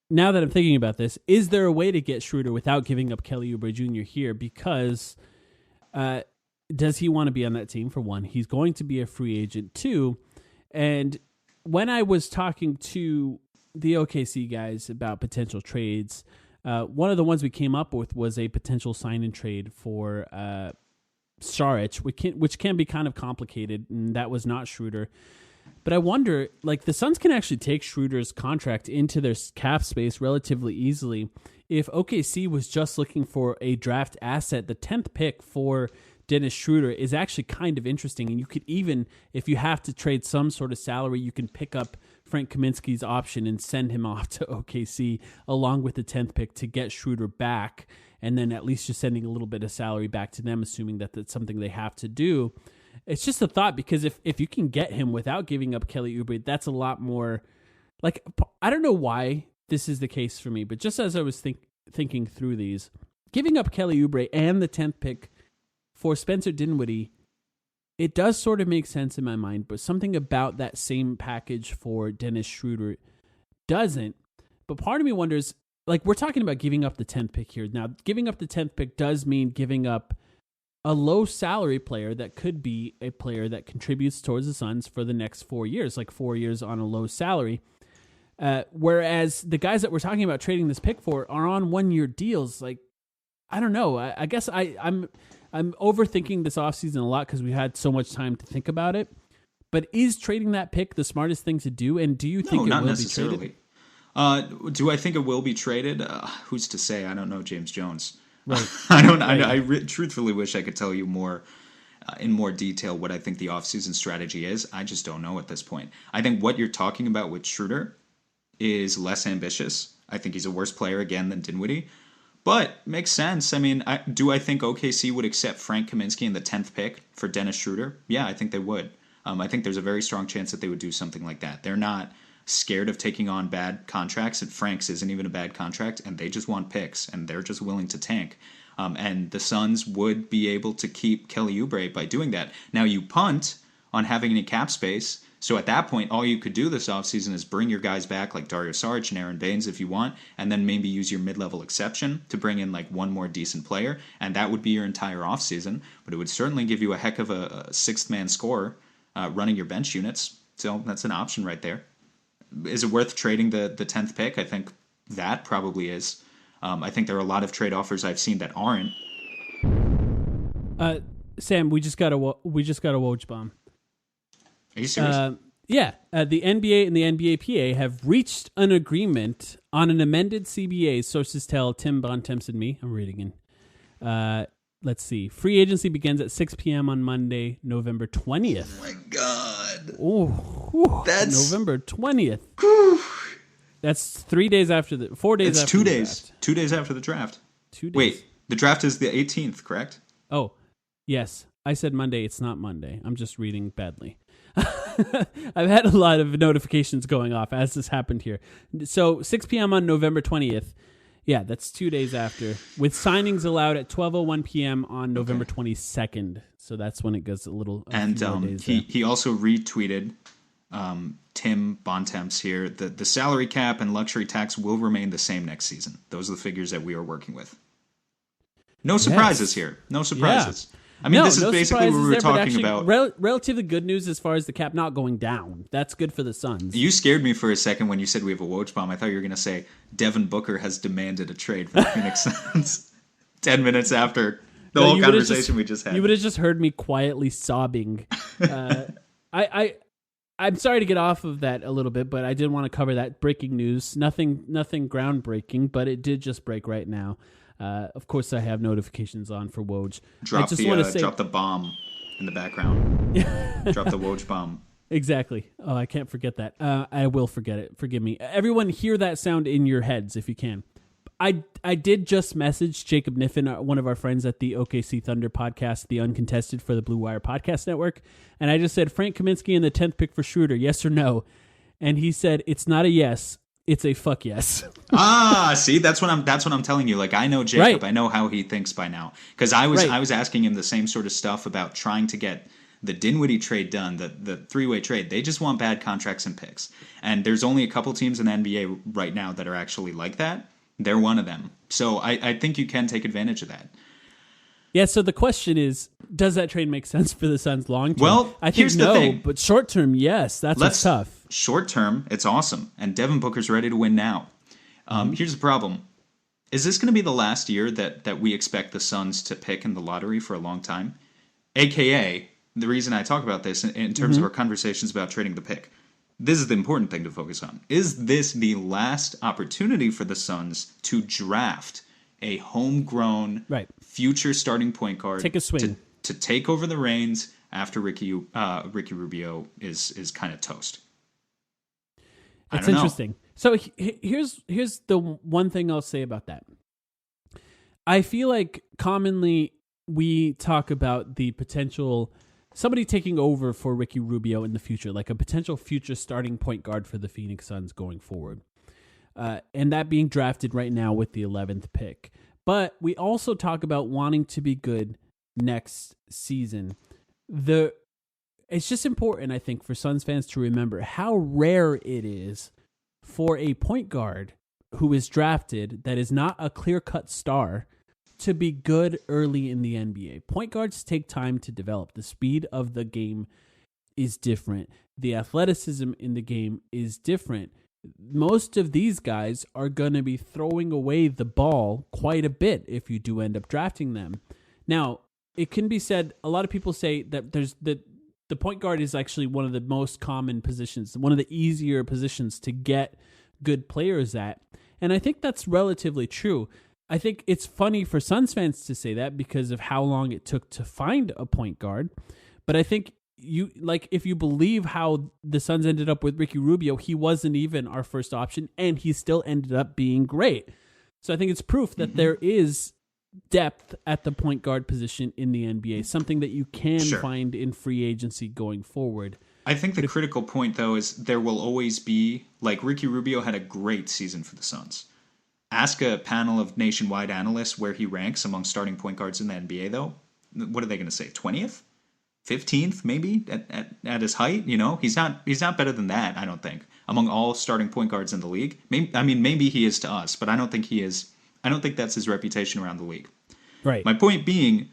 Now that I'm thinking about this, is there a way to get Schroeder without giving up Kelly Oubre Jr. here? Because does he want to be on that team, for one? He's going to be a free agent, too. And when I was talking to the OKC guys about potential trades, one of the ones we came up with was a potential sign-and trade for Saric, which can be kind of complicated, and that was not Schroeder. But I wonder, like, the Suns can actually take Schroeder's contract into their cap space relatively easily. If OKC was just looking for a draft asset, the 10th pick for Dennis Schroeder is actually kind of interesting. And you could even, if you have to trade some sort of salary, you can pick up Frank Kaminsky's option and send him off to OKC along with the 10th pick to get Schroeder back. And then at least you're sending a little bit of salary back to them, assuming that that's something they have to do. It's just a thought, because if you can get him without giving up Kelly Oubre, that's a lot more, like, I don't know why this is the case for me, but just as I was thinking through these, giving up Kelly Oubre and the 10th pick for Spencer Dinwiddie, it does sort of make sense in my mind, but something about that same package for Dennis Schroeder doesn't. But part of me wonders, like, we're talking about giving up the 10th pick here. Now, giving up the 10th pick does mean giving up a low salary player that could be a player that contributes towards the Suns for the next 4 years, like 4 years on a low salary. Whereas the guys that we're talking about trading this pick for are on 1-year deals. Like, I don't know. I guess I'm overthinking this offseason a lot because we had so much time to think about it. But is trading that pick the smartest thing to do? And do you think it will be traded? Do I think it will be traded? Who's to say? I don't know James Jones. Right. I truthfully wish I could tell you more in more detail what I think the offseason strategy is. I just don't know at this point. I think what you're talking about with Schroeder is less ambitious. I think he's a worse player again than Dinwiddie, but makes sense. I mean, do I think OKC would accept Frank Kaminsky in the 10th pick for Dennis Schroeder? Yeah, I think they would. I think there's a very strong chance that they would do something like that. They're not scared of taking on bad contracts, and Frank's isn't even a bad contract, and they just want picks, and they're just willing to tank. And the Suns would be able to keep Kelly Oubre by doing that. Now, you punt on having any cap space, so at that point, all you could do this offseason is bring your guys back like Dario Saric and Aaron Baines if you want, and then maybe use your mid-level exception to bring in like one more decent player, and that would be your entire offseason, but it would certainly give you a heck of a sixth-man scorer running your bench units, so that's an option right there. Is it worth trading the 10th pick? I think that probably is. I think there are a lot of trade offers I've seen that aren't. Sam, we just got a Woj bomb. Are you serious? Yeah. The NBA and the NBAPA have reached an agreement on an amended CBA. Sources tell Tim Bontemps and me. I'm reading in. Let's see. Free agency begins at 6 p.m. on Monday, November 20th. Oh, my God. Oh, that's November 20th. That's 3 days after 4 days it's after 2 the days. draft. 2 days after the draft. 2 days. Wait, the draft is the 18th, correct? Oh, yes. I said Monday. It's not Monday. I'm just reading badly. I've had a lot of notifications going off as this happened here. So 6 p.m. on November 20th. Yeah, that's 2 days after. With signings allowed at 12:01 p.m. on November 22nd. So that's when it goes a little. And he also retweeted Tim Bontemps here. The salary cap and luxury tax will remain the same next season. Those are the figures that we are working with. No surprises here. No surprises. Yeah. I mean, this is basically what we were talking about. Relatively good news as far as the cap not going down. That's good for the Suns. You scared me for a second when you said we have a Woj bomb. I thought you were going to say Devin Booker has demanded a trade for the Phoenix Suns 10 minutes after the whole conversation we just had. You would have just heard me quietly sobbing. I'm sorry to get off of that a little bit, but I did want to cover that breaking news. Nothing groundbreaking, but it did just break right now. Of course, I have notifications on for Woj. Drop the bomb in the background. Drop the Woj bomb. Exactly. Oh, I can't forget that. I will forget it. Forgive me. Everyone hear that sound in your heads if you can. I did just message Jacob Niffen, one of our friends at the OKC Thunder podcast, The Uncontested for the Blue Wire Podcast Network, and I just said, Frank Kaminsky in the 10th pick for Schroeder, yes or no? And he said, it's not a yes. It's a fuck yes. See, that's what I'm telling you. Like, I know Jacob. Right. I know how he thinks by now. Because I was asking him the same sort of stuff about trying to get the Dinwiddie trade done, the three-way trade. They just want bad contracts and picks. And there's only a couple teams in the NBA right now that are actually like that. They're one of them. So I think you can take advantage of that. Yeah, so the question is, does that trade make sense for the Suns long term? Well, I think here's the thing. But short term, yes. That's what's tough. Short term, it's awesome. And Devin Booker's ready to win now. Here's the problem. Is this going to be the last year that we expect the Suns to pick in the lottery for a long time? AKA, the reason I talk about this in terms of our conversations about trading the pick. This is the important thing to focus on. Is this the last opportunity for the Suns to draft a homegrown future starting point guard? Take a swing. To take over the reins after Ricky Rubio is kind of toast. It's interesting. So here's the one thing I'll say about that. I feel like commonly we talk about the potential somebody taking over for Ricky Rubio in the future, like a potential future starting point guard for the Phoenix Suns going forward. And that being drafted right now with the 11th pick. But we also talk about wanting to be good next season. It's just important, I think, for Suns fans to remember how rare it is for a point guard who is drafted that is not a clear-cut star to be good early in the NBA. Point guards take time to develop. The speed of the game is different. The athleticism in the game is different. Most of these guys are going to be throwing away the ball quite a bit if you do end up drafting them. Now, it can be said, a lot of people say that the point guard is actually one of the most common positions, one of the easier positions to get good players at. And I think that's relatively true. I think it's funny for Suns fans to say that because of how long it took to find a point guard. But I think if you believe how the Suns ended up with Ricky Rubio, he wasn't even our first option, and he still ended up being great. So I think it's proof that there is depth at the point guard position in the NBA, something that you can find in free agency going forward. I think the critical point, though, is there will always be, like Ricky Rubio had a great season for the Suns. Ask a panel of nationwide analysts where he ranks among starting point guards in the NBA, though. What are they going to say? 20th? 15th, maybe, at his height? You know, he's not better than that, I don't think, among all starting point guards in the league. Maybe he is to us, but I don't think he is. I don't think that's his reputation around the league. Right. My point being,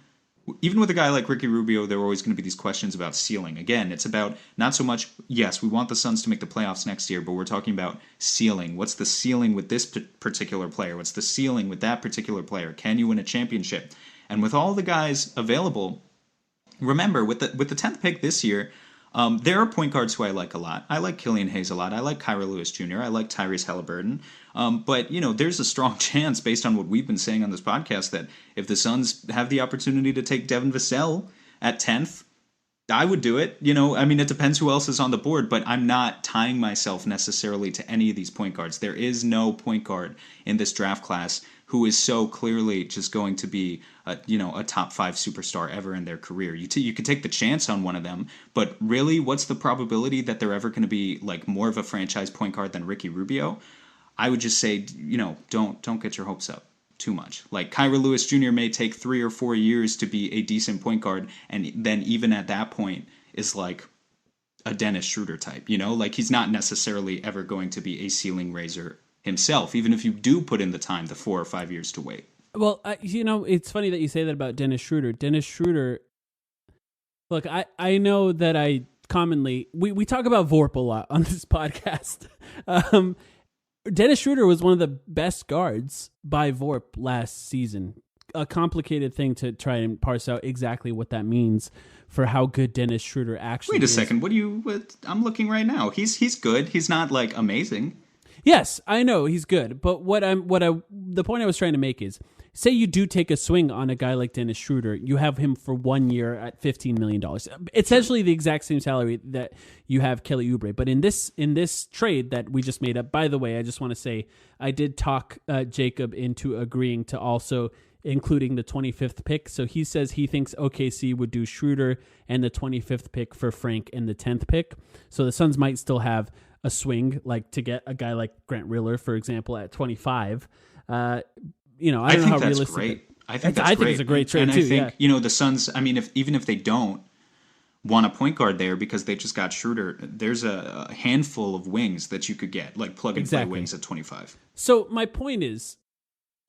even with a guy like Ricky Rubio, there are always going to be these questions about ceiling. Again, it's about not so much, yes, we want the Suns to make the playoffs next year, but we're talking about ceiling. What's the ceiling with this particular player? What's the ceiling with that particular player? Can you win a championship? And with all the guys available, remember, with the 10th pick this year, there are point guards who I like a lot. I like Killian Hayes a lot. I like Kyra Lewis Jr. I like Tyrese Halliburton. But, there's a strong chance, based on what we've been saying on this podcast, that if the Suns have the opportunity to take Devin Vassell at 10th, I would do it. It depends who else is on the board, but I'm not tying myself necessarily to any of these point guards. There is no point guard in this draft class who is so clearly just going to be a top 5 superstar ever in their career. You could take the chance on one of them, but really, what's the probability that they're ever going to be like more of a franchise point guard than Ricky Rubio? I would just say, don't get your hopes up too much. Like, Kyra Lewis Jr. may take 3 or 4 years to be a decent point guard, and then even at that point is like a Dennis Schroeder type, like he's not necessarily ever going to be a ceiling raiser himself, even if you do put in the time, the 4 or 5 years to wait. Well, it's funny that you say that about Dennis Schroeder. Dennis Schroeder, look, I know that I commonly, we talk about Vorp a lot on this podcast. Dennis Schroeder was one of the best guards by Vorp last season. A complicated thing to try and parse out exactly what that means for how good Dennis Schroeder actually is. Wait a second, I'm looking right now. He's good. He's not like amazing. Yes, I know he's good, but the point I was trying to make is, say you do take a swing on a guy like Dennis Schroeder, you have him for 1 year at $15 million. Essentially the exact same salary that you have Kelly Oubre. But in this trade that we just made up, by the way, I just want to say I did talk Jacob into agreeing to also including the 25th pick. So he says he thinks OKC would do Schroeder and the 25th pick for Frank and the 10th pick. So the Suns might still have a swing, like to get a guy like Grant Riller, for example, at 25. I don't know how realistic. Great. I think it's a great trade and too. I think the Suns. I mean, even if they don't want a point guard there because they just got Schroeder, there's a handful of wings that you could get, like plug and play wings at 25. So my point is,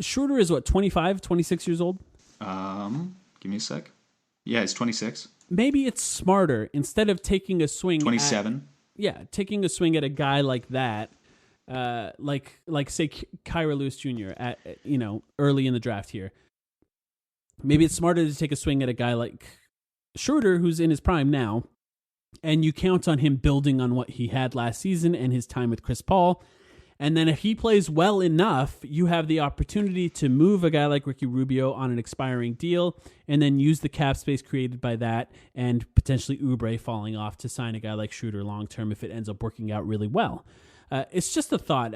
Schroeder is what, 25, 26 years old? Give me a sec. Yeah, he's 26. Maybe it's smarter, instead of taking a swing 27. Taking a swing at a guy like that, like say Kyra Lewis Jr. at early in the draft here. Maybe it's smarter to take a swing at a guy like Schroeder, who's in his prime now, and you count on him building on what he had last season and his time with Chris Paul. And then if he plays well enough, you have the opportunity to move a guy like Ricky Rubio on an expiring deal and then use the cap space created by that and potentially Oubre falling off to sign a guy like Schroeder long-term if it ends up working out really well. It's just a thought.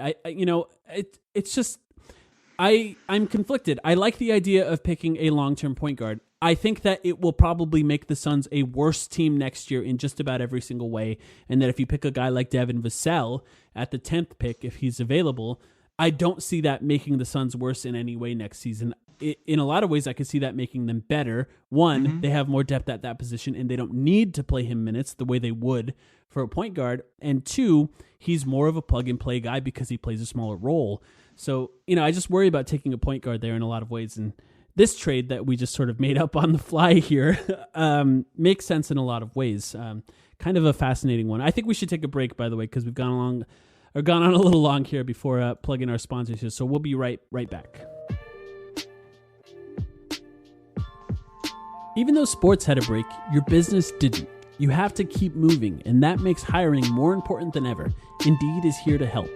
I'm conflicted. I like the idea of picking a long-term point guard. I think that it will probably make the Suns a worse team next year in just about every single way, and that if you pick a guy like Devin Vassell at the 10th pick, if he's available, I don't see that making the Suns worse in any way next season. In a lot of ways, I could see that making them better. One, they have more depth at that position, and they don't need to play him minutes the way they would for a point guard. And two, he's more of a plug-and-play guy because he plays a smaller role. So, I just worry about taking a point guard there in a lot of ways, and this trade that we just sort of made up on the fly here makes sense in a lot of ways. Kind of a fascinating one. I think we should take a break, by the way, because we've gone on a little long here before plugging our sponsors here. So we'll be right back. Even though sports had a break, your business didn't. You have to keep moving, and that makes hiring more important than ever. Indeed is here to help.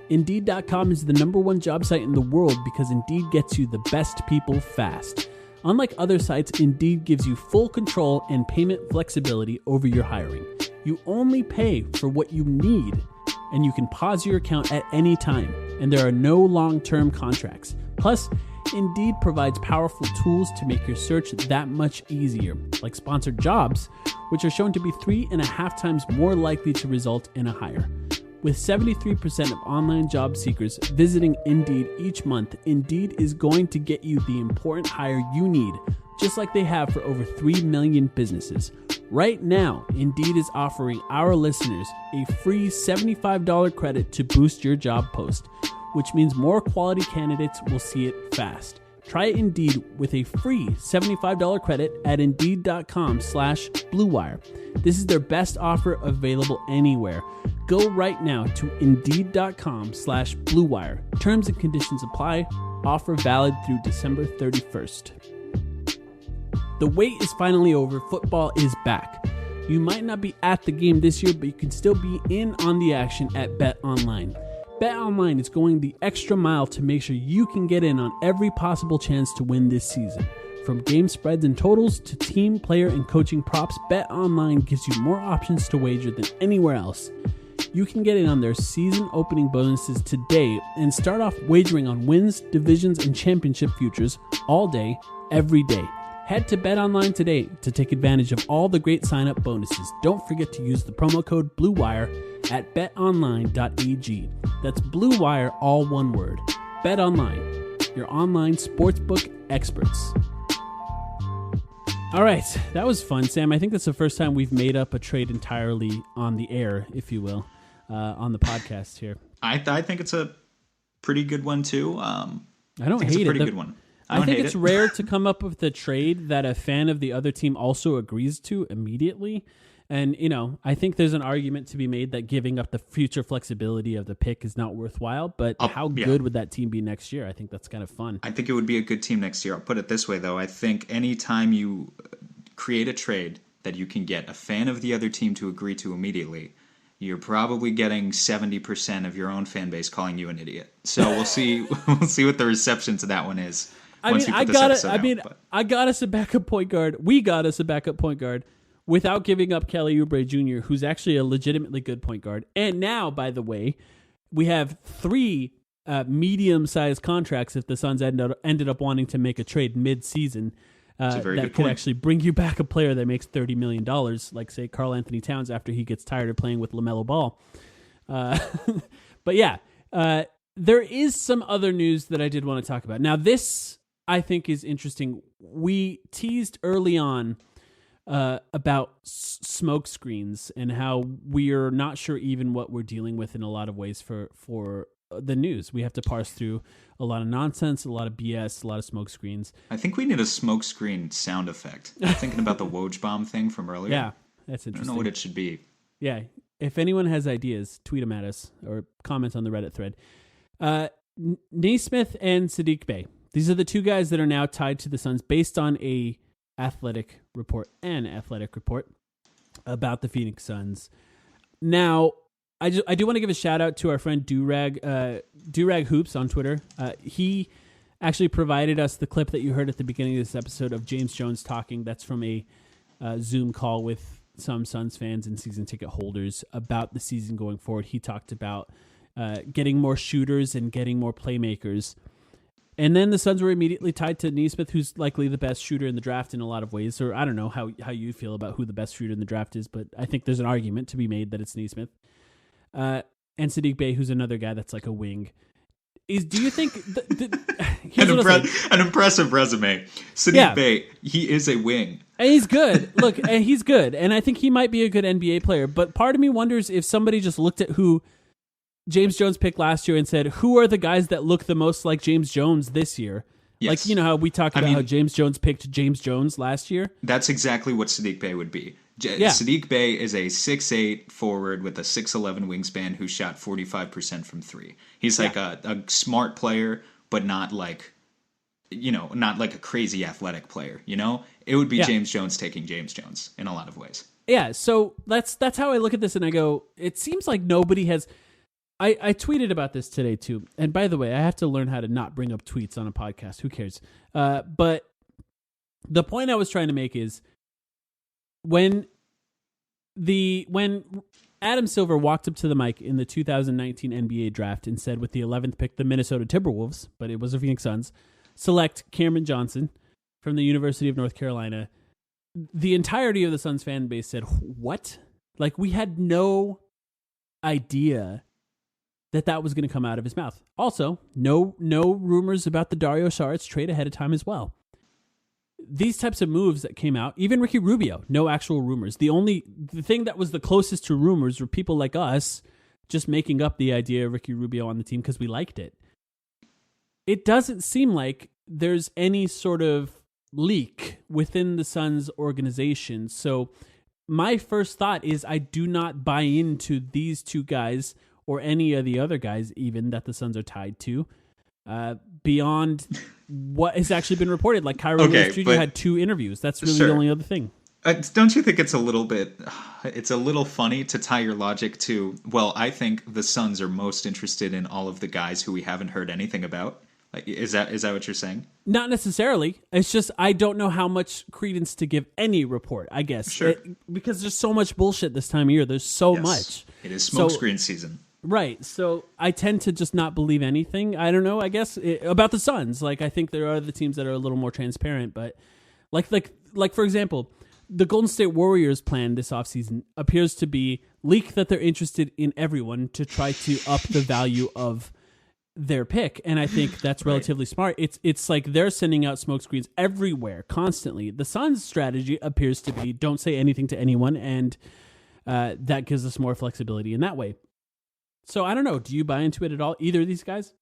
Indeed.com is the #1 job site in the world because Indeed gets you the best people fast. Unlike other sites, Indeed gives you full control and payment flexibility over your hiring. You only pay for what you need, and you can pause your account at any time, and there are no long-term contracts. Plus, Indeed provides powerful tools to make your search that much easier, like sponsored jobs, which are shown to be 3.5 times more likely to result in a hire. With 73% of online job seekers visiting Indeed each month, Indeed is going to get you the important hire you need, just like they have for over 3 million businesses. Right now, Indeed is offering our listeners a free $75 credit to boost your job post, which means more quality candidates will see it fast. Try Indeed with a free $75 credit at Indeed.com/BlueWire. This is their best offer available anywhere. Go right now to Indeed.com/BlueWire. Terms and conditions apply. Offer valid through December 31st. The wait is finally over. Football is back. You might not be at the game this year, but you can still be in on the action at BetOnline. BetOnline is going the extra mile to make sure you can get in on every possible chance to win this season. From game spreads and totals to team, player, and coaching props, BetOnline gives you more options to wager than anywhere else. You can get in on their season opening bonuses today and start off wagering on wins, divisions, and championship futures all day, every day. Head to BetOnline today to take advantage of all the great sign-up bonuses. Don't forget to use the promo code BLUEWIRE at betonline.ag. That's BLUEWIRE, all one word. BetOnline, your online sportsbook experts. All right, that was fun, Sam. I think that's the first time we've made up a trade entirely on the air, if you will, on the podcast here. I think it's a pretty good one, too. I don't hate it. It's a pretty good one. I think it's rare to come up with a trade that a fan of the other team also agrees to immediately. And, you know, I think there's an argument to be made that giving up the future flexibility of the pick is not worthwhile. But how good would that team be next year? I think that's kind of fun. I think it would be a good team next year. I'll put it this way, though. I think anytime you create a trade that you can get a fan of the other team to agree to immediately, you're probably getting 70% of your own fan base calling you an idiot. So we'll see. We'll see what the reception to that one is. I got us a backup point guard. We got us a backup point guard without giving up Kelly Oubre Jr., who's actually a legitimately good point guard. And now, by the way, we have 3 medium-sized contracts if the Suns ended up wanting to make a trade mid-season that could actually bring you back a player that makes $30 million, like, say, Karl Anthony Towns after he gets tired of playing with LaMelo Ball. But yeah, there is some other news that I did want to talk about. Now, this I think is interesting. We teased early on about smoke screens and how we're not sure even what we're dealing with in a lot of ways for the news. We have to parse through a lot of nonsense, a lot of BS, a lot of smoke screens. I think we need a smoke screen sound effect. I'm thinking about the Woj bomb thing from earlier. Yeah, that's interesting. I don't know what it should be. Yeah, if anyone has ideas, tweet them at us or comment on the Reddit thread. Naismith and Saddiq Bey. These are the 2 guys that are now tied to the Suns based on an athletic report about the Phoenix Suns. Now, I do want to give a shout out to our friend Durag Hoops on Twitter. He actually provided us the clip that you heard at the beginning of this episode of James Jones talking. That's from a Zoom call with some Suns fans and season ticket holders about the season going forward. He talked about getting more shooters and getting more playmakers. And then the Suns were immediately tied to Naismith, who's likely the best shooter in the draft in a lot of ways. Or I don't know how you feel about who the best shooter in the draft is, but I think there's an argument to be made that it's Naismith. And Saddiq Bey, who's another guy that's like a wing. Do you think... an impressive resume. Saddiq Bey, he is a wing. And he's good. Look, and he's good. And I think he might be a good NBA player. But part of me wonders if somebody just looked at who James Jones picked last year and said, who are the guys that look the most like James Jones this year? Yes. Like, you know how we talked about how James Jones picked James Jones last year? That's exactly what Saddiq Bey would be. Saddiq Bey is a 6'8" forward with a 6'11" wingspan who shot 45% from 3. He's like a smart player, but not like, not like a crazy athletic player, It would be James Jones taking James Jones in a lot of ways. Yeah, so that's how I look at this and I go, it seems like nobody has... I tweeted about this today, too. And by the way, I have to learn how to not bring up tweets on a podcast. Who cares? But the point I was trying to make is when Adam Silver walked up to the mic in the 2019 NBA draft and said with the 11th pick, the Minnesota Timberwolves, but it was the Phoenix Suns, select Cameron Johnson from the University of North Carolina, the entirety of the Suns fan base said, what? Like, we had no idea that was going to come out of his mouth. Also, no rumors about the Dario Saric trade ahead of time as well. These types of moves that came out, even Ricky Rubio, no actual rumors. The thing that was the closest to rumors were people like us just making up the idea of Ricky Rubio on the team because we liked it. It doesn't seem like there's any sort of leak within the Suns organization. So my first thought is I do not buy into these 2 guys or any of the other guys even that the Suns are tied to, beyond what has actually been reported. Like Kyrie Lewis Jr. had 2 interviews. That's really the only other thing. Don't you think it's a little funny to tie your logic to, well, I think the Suns are most interested in all of the guys who we haven't heard anything about. Like, is that what you're saying? Not necessarily. It's just I don't know how much credence to give any report, I guess. Sure. Because there's so much bullshit this time of year. There's so much. It is smokescreen season. Right. So I tend to just not believe anything. I don't know, I guess, about the Suns. Like, I think there are other teams that are a little more transparent. But, like for example, the Golden State Warriors' plan this offseason appears to be leak that they're interested in everyone to try to up the value of their pick, and I think that's relatively smart. It's like they're sending out smoke screens everywhere constantly. The Suns' strategy appears to be don't say anything to anyone, and that gives us more flexibility in that way. So I don't know. Do you buy into it at all? Either of these guys?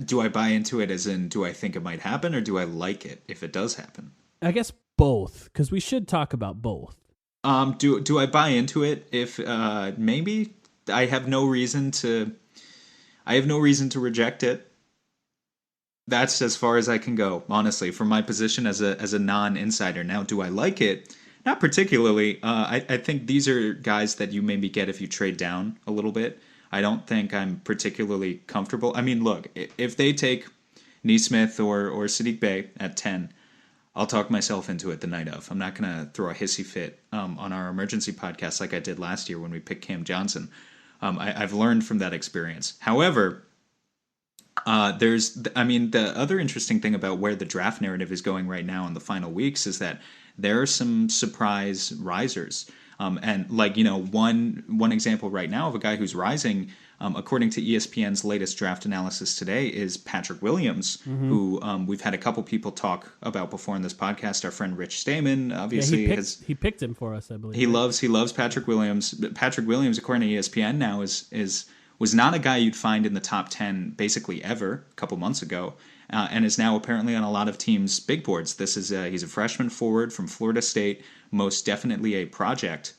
Do I buy into it as in do I think it might happen, or do I like it if it does happen? I guess both, because we should talk about both. Do I buy into it if maybe I have no reason to reject it. That's as far as I can go, honestly, from my position as a non-insider. Now, do I like it? Not particularly. I think these are guys that you maybe get if you trade down a little bit. I don't think I'm particularly comfortable. I mean, look, if they take Nesmith or Sadiq Bey at 10, I'll talk myself into it the night of. I'm not going to throw a hissy fit on our emergency podcast like I did last year when we picked Cam Johnson. I've learned from that experience. However, the other interesting thing about where the draft narrative is going right now in the final weeks is that there are some surprise risers. And one example right now of a guy who's rising, according to ESPN's latest draft analysis today, is Patrick Williams, who we've had a couple people talk about before in this podcast. Our friend Rich Stamen, obviously, he picked him for us, I believe. He loves Patrick Williams. Patrick Williams, according to ESPN, now was not a guy you'd find in the top 10 basically ever a couple months ago, and is now apparently on a lot of teams' big boards. He's a freshman forward from Florida State, most definitely a project.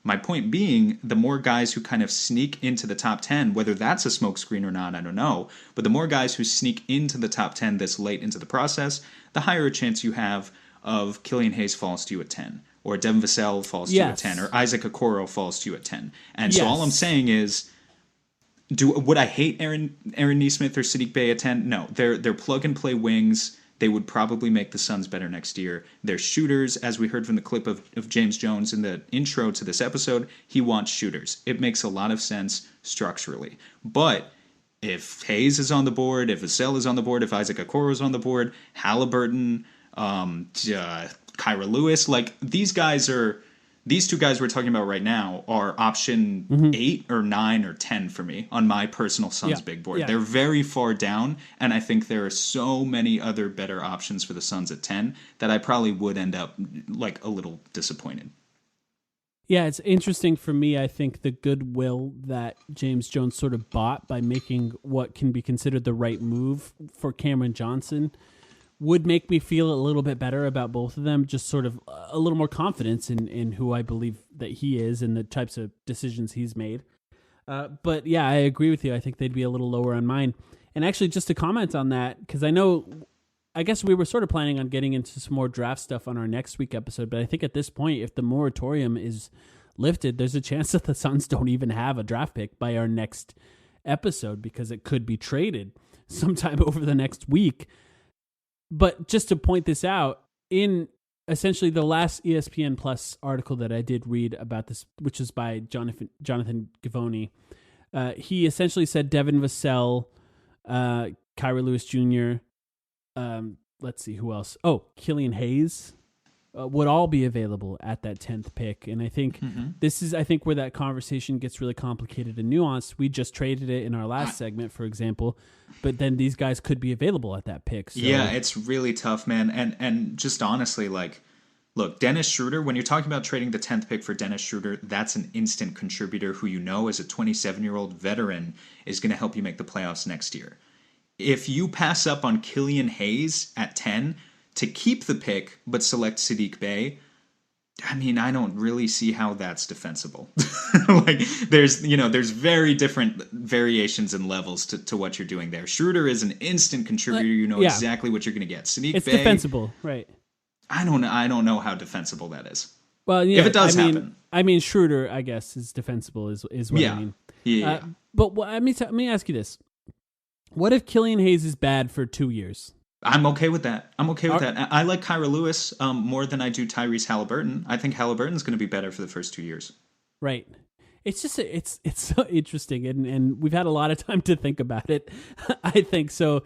My point being, the more guys who kind of sneak into the top 10, whether that's a smokescreen or not, I don't know, but the more guys who sneak into the top 10 this late into the process, the higher a chance you have of Killian Hayes falls to you at 10, or Devin Vassell falls to you at 10, or Isaac Okoro falls to you at 10. And so all I'm saying is, would I hate Aaron Nesmith or Sadiq Bey at 10? No, they're plug-and-play wings. They would probably make the Suns better next year. They're shooters, as we heard from the clip of James Jones in the intro to this episode. He wants shooters. It makes a lot of sense structurally. But if Hayes is on the board, if Vassell is on the board, if Isaac Okoro is on the board, Halliburton, Kyra Lewis, like these two guys we're talking about right now are option 8 or 9 or 10 for me on my personal Suns big board. Yeah. They're very far down, and I think there are so many other better options for the Suns at 10 that I probably would end up like a little disappointed. Yeah, it's interesting for me. I think the goodwill that James Jones sort of bought by making what can be considered the right move for Cameron Johnson would make me feel a little bit better about both of them, just sort of a little more confidence in who I believe that he is and the types of decisions he's made. But yeah, I agree with you. I think they'd be a little lower on mine. And actually, just to comment on that, because I guess we were sort of planning on getting into some more draft stuff on our next week episode, but I think at this point, if the moratorium is lifted, there's a chance that the Suns don't even have a draft pick by our next episode because it could be traded sometime over the next week. But just to point this out, in essentially the last ESPN Plus article that I did read about this, which is by Jonathan Givony, he essentially said Devin Vassell, Kyra Lewis Jr., let's see, who else? Oh, Killian Hayes would all be available at that 10th pick. And I think this is, where that conversation gets really complicated and nuanced. We just traded it in our last segment, for example, but then these guys could be available at that pick. So. Yeah, it's really tough, man. And just honestly, like, look, Dennis Schroeder, when you're talking about trading the 10th pick for Dennis Schroeder, that's an instant contributor who as a 27-year-old veteran is going to help you make the playoffs next year. If you pass up on Killian Hayes at 10 to keep the pick but select Sadiq Bey, I mean, I don't really see how that's defensible. Like, there's very different variations and levels to what you're doing there. Schroeder is an instant contributor. Exactly what you're going to get. Sadiq Bey, it's defensible, right? I don't know how defensible that is. Well, yeah, if it does happen. I mean, Schroeder, I guess, is defensible is what I mean. Yeah. But let me ask you this. What if Killian Hayes is bad for 2 years? I'm okay with that. I like Kyra Lewis more than I do Tyrese Halliburton. I think Halliburton's going to be better for the first 2 years. Right. It's just it's so interesting, and we've had a lot of time to think about it. I think so.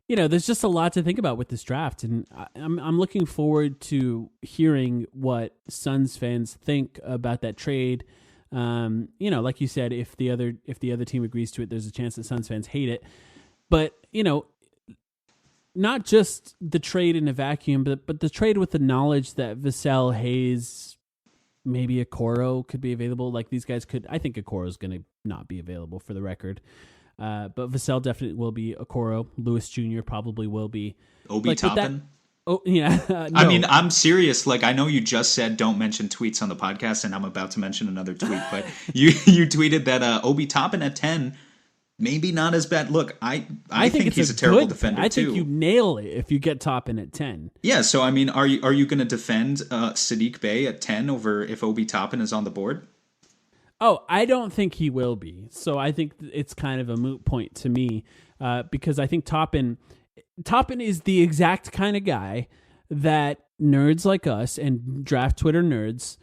There's just a lot to think about with this draft, and I'm looking forward to hearing what Suns fans think about that trade. Like you said, if the other team agrees to it, there's a chance that Suns fans hate it. But not just the trade in a vacuum, but the trade with the knowledge that Vassell, Hayes, maybe Okoro could be available. Like these guys could. I think Okoro is going to not be available for the record. But Vassell definitely will be. Okoro, Lewis Jr. probably will be. Obi Toppin? Oh, yeah. No. I mean, I'm serious. Like, I know you just said don't mention tweets on the podcast, and I'm about to mention another tweet, but you tweeted that Obi Toppin at 10, maybe not as bad. Look, I think he's a terrible defender, too. I think you nail it if you get Toppin at 10. Yeah, so, I mean, are you going to defend Sadiq Bey at 10 over if Obi Toppin is on the board? Oh, I don't think he will be. So I think it's kind of a moot point to me because I think Toppin is the exact kind of guy that nerds like us and draft Twitter nerds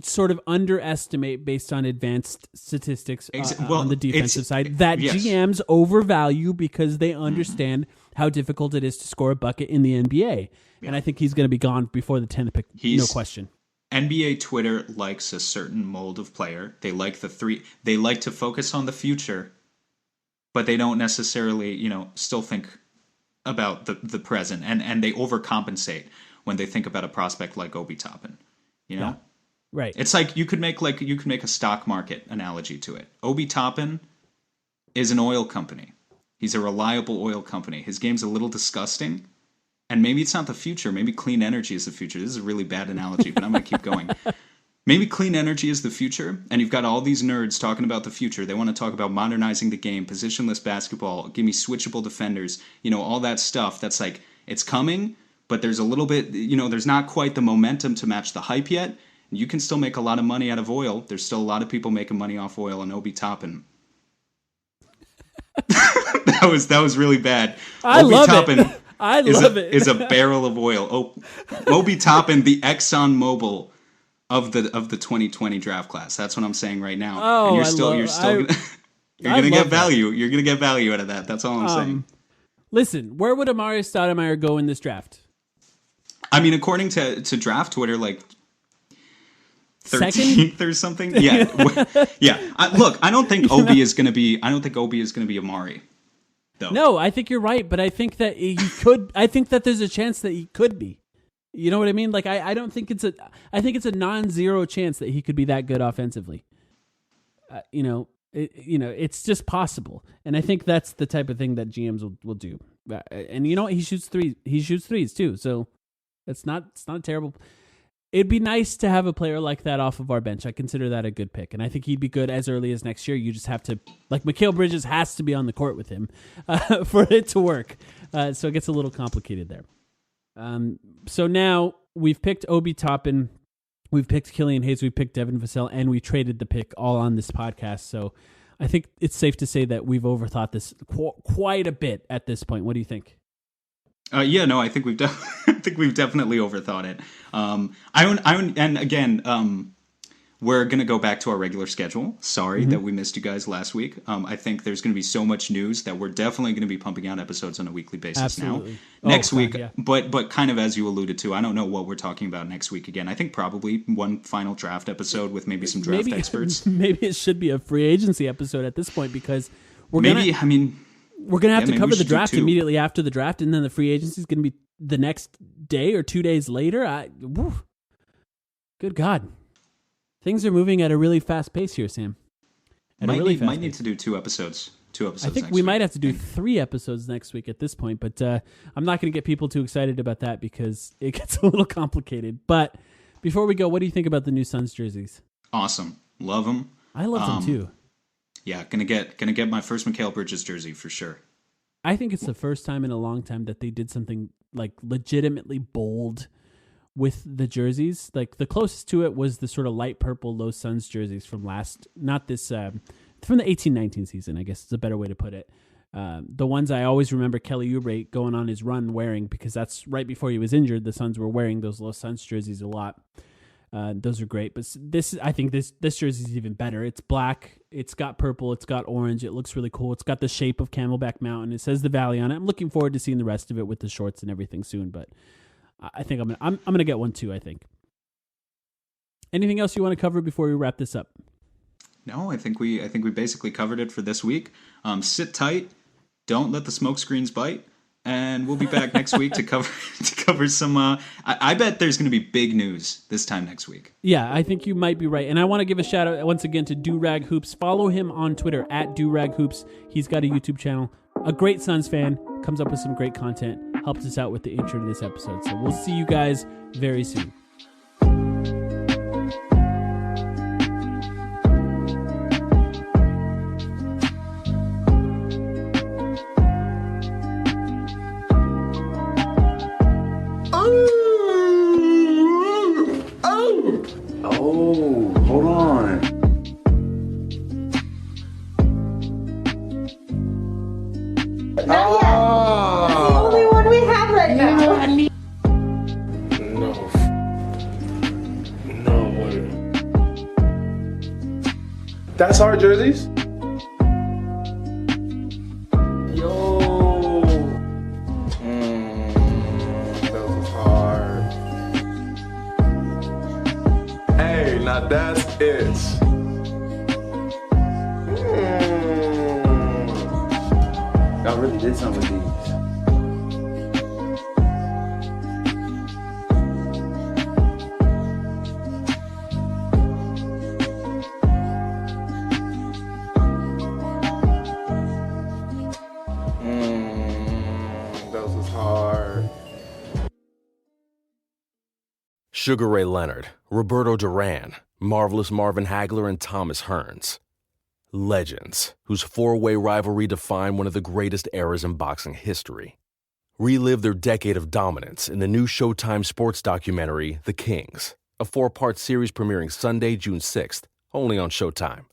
sort of underestimate based on advanced statistics on the defensive side that GMs overvalue because they understand how difficult it is to score a bucket in the NBA. Yeah. And I think he's going to be gone before the 10th pick, no question. NBA Twitter likes a certain mold of player. They like they like to focus on the future, but they don't necessarily, still think about the present, and they overcompensate when they think about a prospect like Obi Toppin. Yeah. Right. It's like you could make a stock market analogy to it. Obi Toppin is an oil company. He's a reliable oil company. His game's a little disgusting. And maybe it's not the future. Maybe clean energy is the future. This is a really bad analogy, but I'm going to keep going. Maybe clean energy is the future, and you've got all these nerds talking about the future. They want to talk about modernizing the game, positionless basketball, give me switchable defenders, all that stuff. That's like, it's coming, but there's a little bit, there's not quite the momentum to match the hype yet. You can still make a lot of money out of oil. There's still a lot of people making money off oil, and Obi Toppin. that was really bad. I love it. I love it. Is a barrel of oil. Obi Toppin, the ExxonMobil of the 2020 draft class. That's what I'm saying right now. Oh, and you're gonna get value. You're gonna get value out of that. That's all I'm saying. Listen, where would Amari Stoudemire go in this draft? I mean, according to draft Twitter, like 13th or something. Yeah, yeah. Look, I don't think Obi is gonna be Amari. Though. No, I think you're right, but I think that he could. I think that there's a chance that he could be. You know what I mean? Like I don't think it's a. I think it's a non-zero chance that he could be that good offensively. It's just possible, and I think that's the type of thing that GMs will do. And he shoots threes. He shoots threes too, so it's not terrible. It'd be nice to have a player like that off of our bench. I consider that a good pick, and I think he'd be good as early as next year. You just have to, Mikal Bridges has to be on the court with him for it to work. So it gets a little complicated there. So now we've picked Obi Toppin, we've picked Killian Hayes, we've picked Devin Vassell, and we traded the pick all on this podcast. So I think it's safe to say that we've overthought this quite a bit at this point. What do you think? I think we've definitely overthought it. And again, we're gonna go back to our regular schedule. Sorry that we missed you guys last week. I think there's gonna be so much news that we're definitely gonna be pumping out episodes on a weekly basis. Absolutely. Now. Next week, yeah. But kind of as you alluded to, I don't know what we're talking about next week again. I think probably one final draft episode with maybe some draft experts. Maybe it should be a free agency episode at this point because we're gonna have to cover the draft immediately after the draft, and then the free agency is going to be the next day or 2 days later. Good God. Things are moving at a really fast pace here, Sam. Might need to do 2 episodes. I think we might have to do 3 episodes next week at this point, but I'm not going to get people too excited about that because it gets a little complicated. But before we go, what do you think about the new Suns jerseys? Awesome. Love them. I love them too. Yeah, gonna get my first Mikal Bridges jersey for sure. I think it's the first time in a long time that they did something like legitimately bold with the jerseys. Like the closest to it was the sort of light purple Los Suns jerseys from from the 18-19 season, I guess is a better way to put it. The ones I always remember Kelly Oubre going on his run wearing, because that's right before he was injured. The Suns were wearing those Los Suns jerseys a lot. Those are great. But I think this jersey is even better. It's black. It's got purple. It's got orange. It looks really cool. It's got the shape of Camelback Mountain. It says the Valley on it. I'm looking forward to seeing the rest of it with the shorts and everything soon. But I think I'm gonna get one too, I think. Anything else you want to cover before we wrap this up? No, I think we basically covered it for this week. Sit tight. Don't let the smoke screens bite. And we'll be back next week to cover some. I bet there's going to be big news this time next week. Yeah, I think you might be right. And I want to give a shout out once again to Durag Hoops. Follow him on Twitter at Durag Hoops. He's got a YouTube channel. A great Suns fan, comes up with some great content, helps us out with the intro to this episode. So we'll see you guys very soon. Oh, hold on. Not yet. That's the only one we have right now. No way. That's our jerseys? Yo. That was hard. Hey, now that's it. Y'all really did something with these. That was hard. Sugar Ray Leonard, Roberto Duran, Marvelous Marvin Hagler, and Thomas Hearns. Legends, whose four-way rivalry defined one of the greatest eras in boxing history. Relive their decade of dominance in the new Showtime sports documentary, The Kings, a 4-part series premiering Sunday, June 6th, only on Showtime.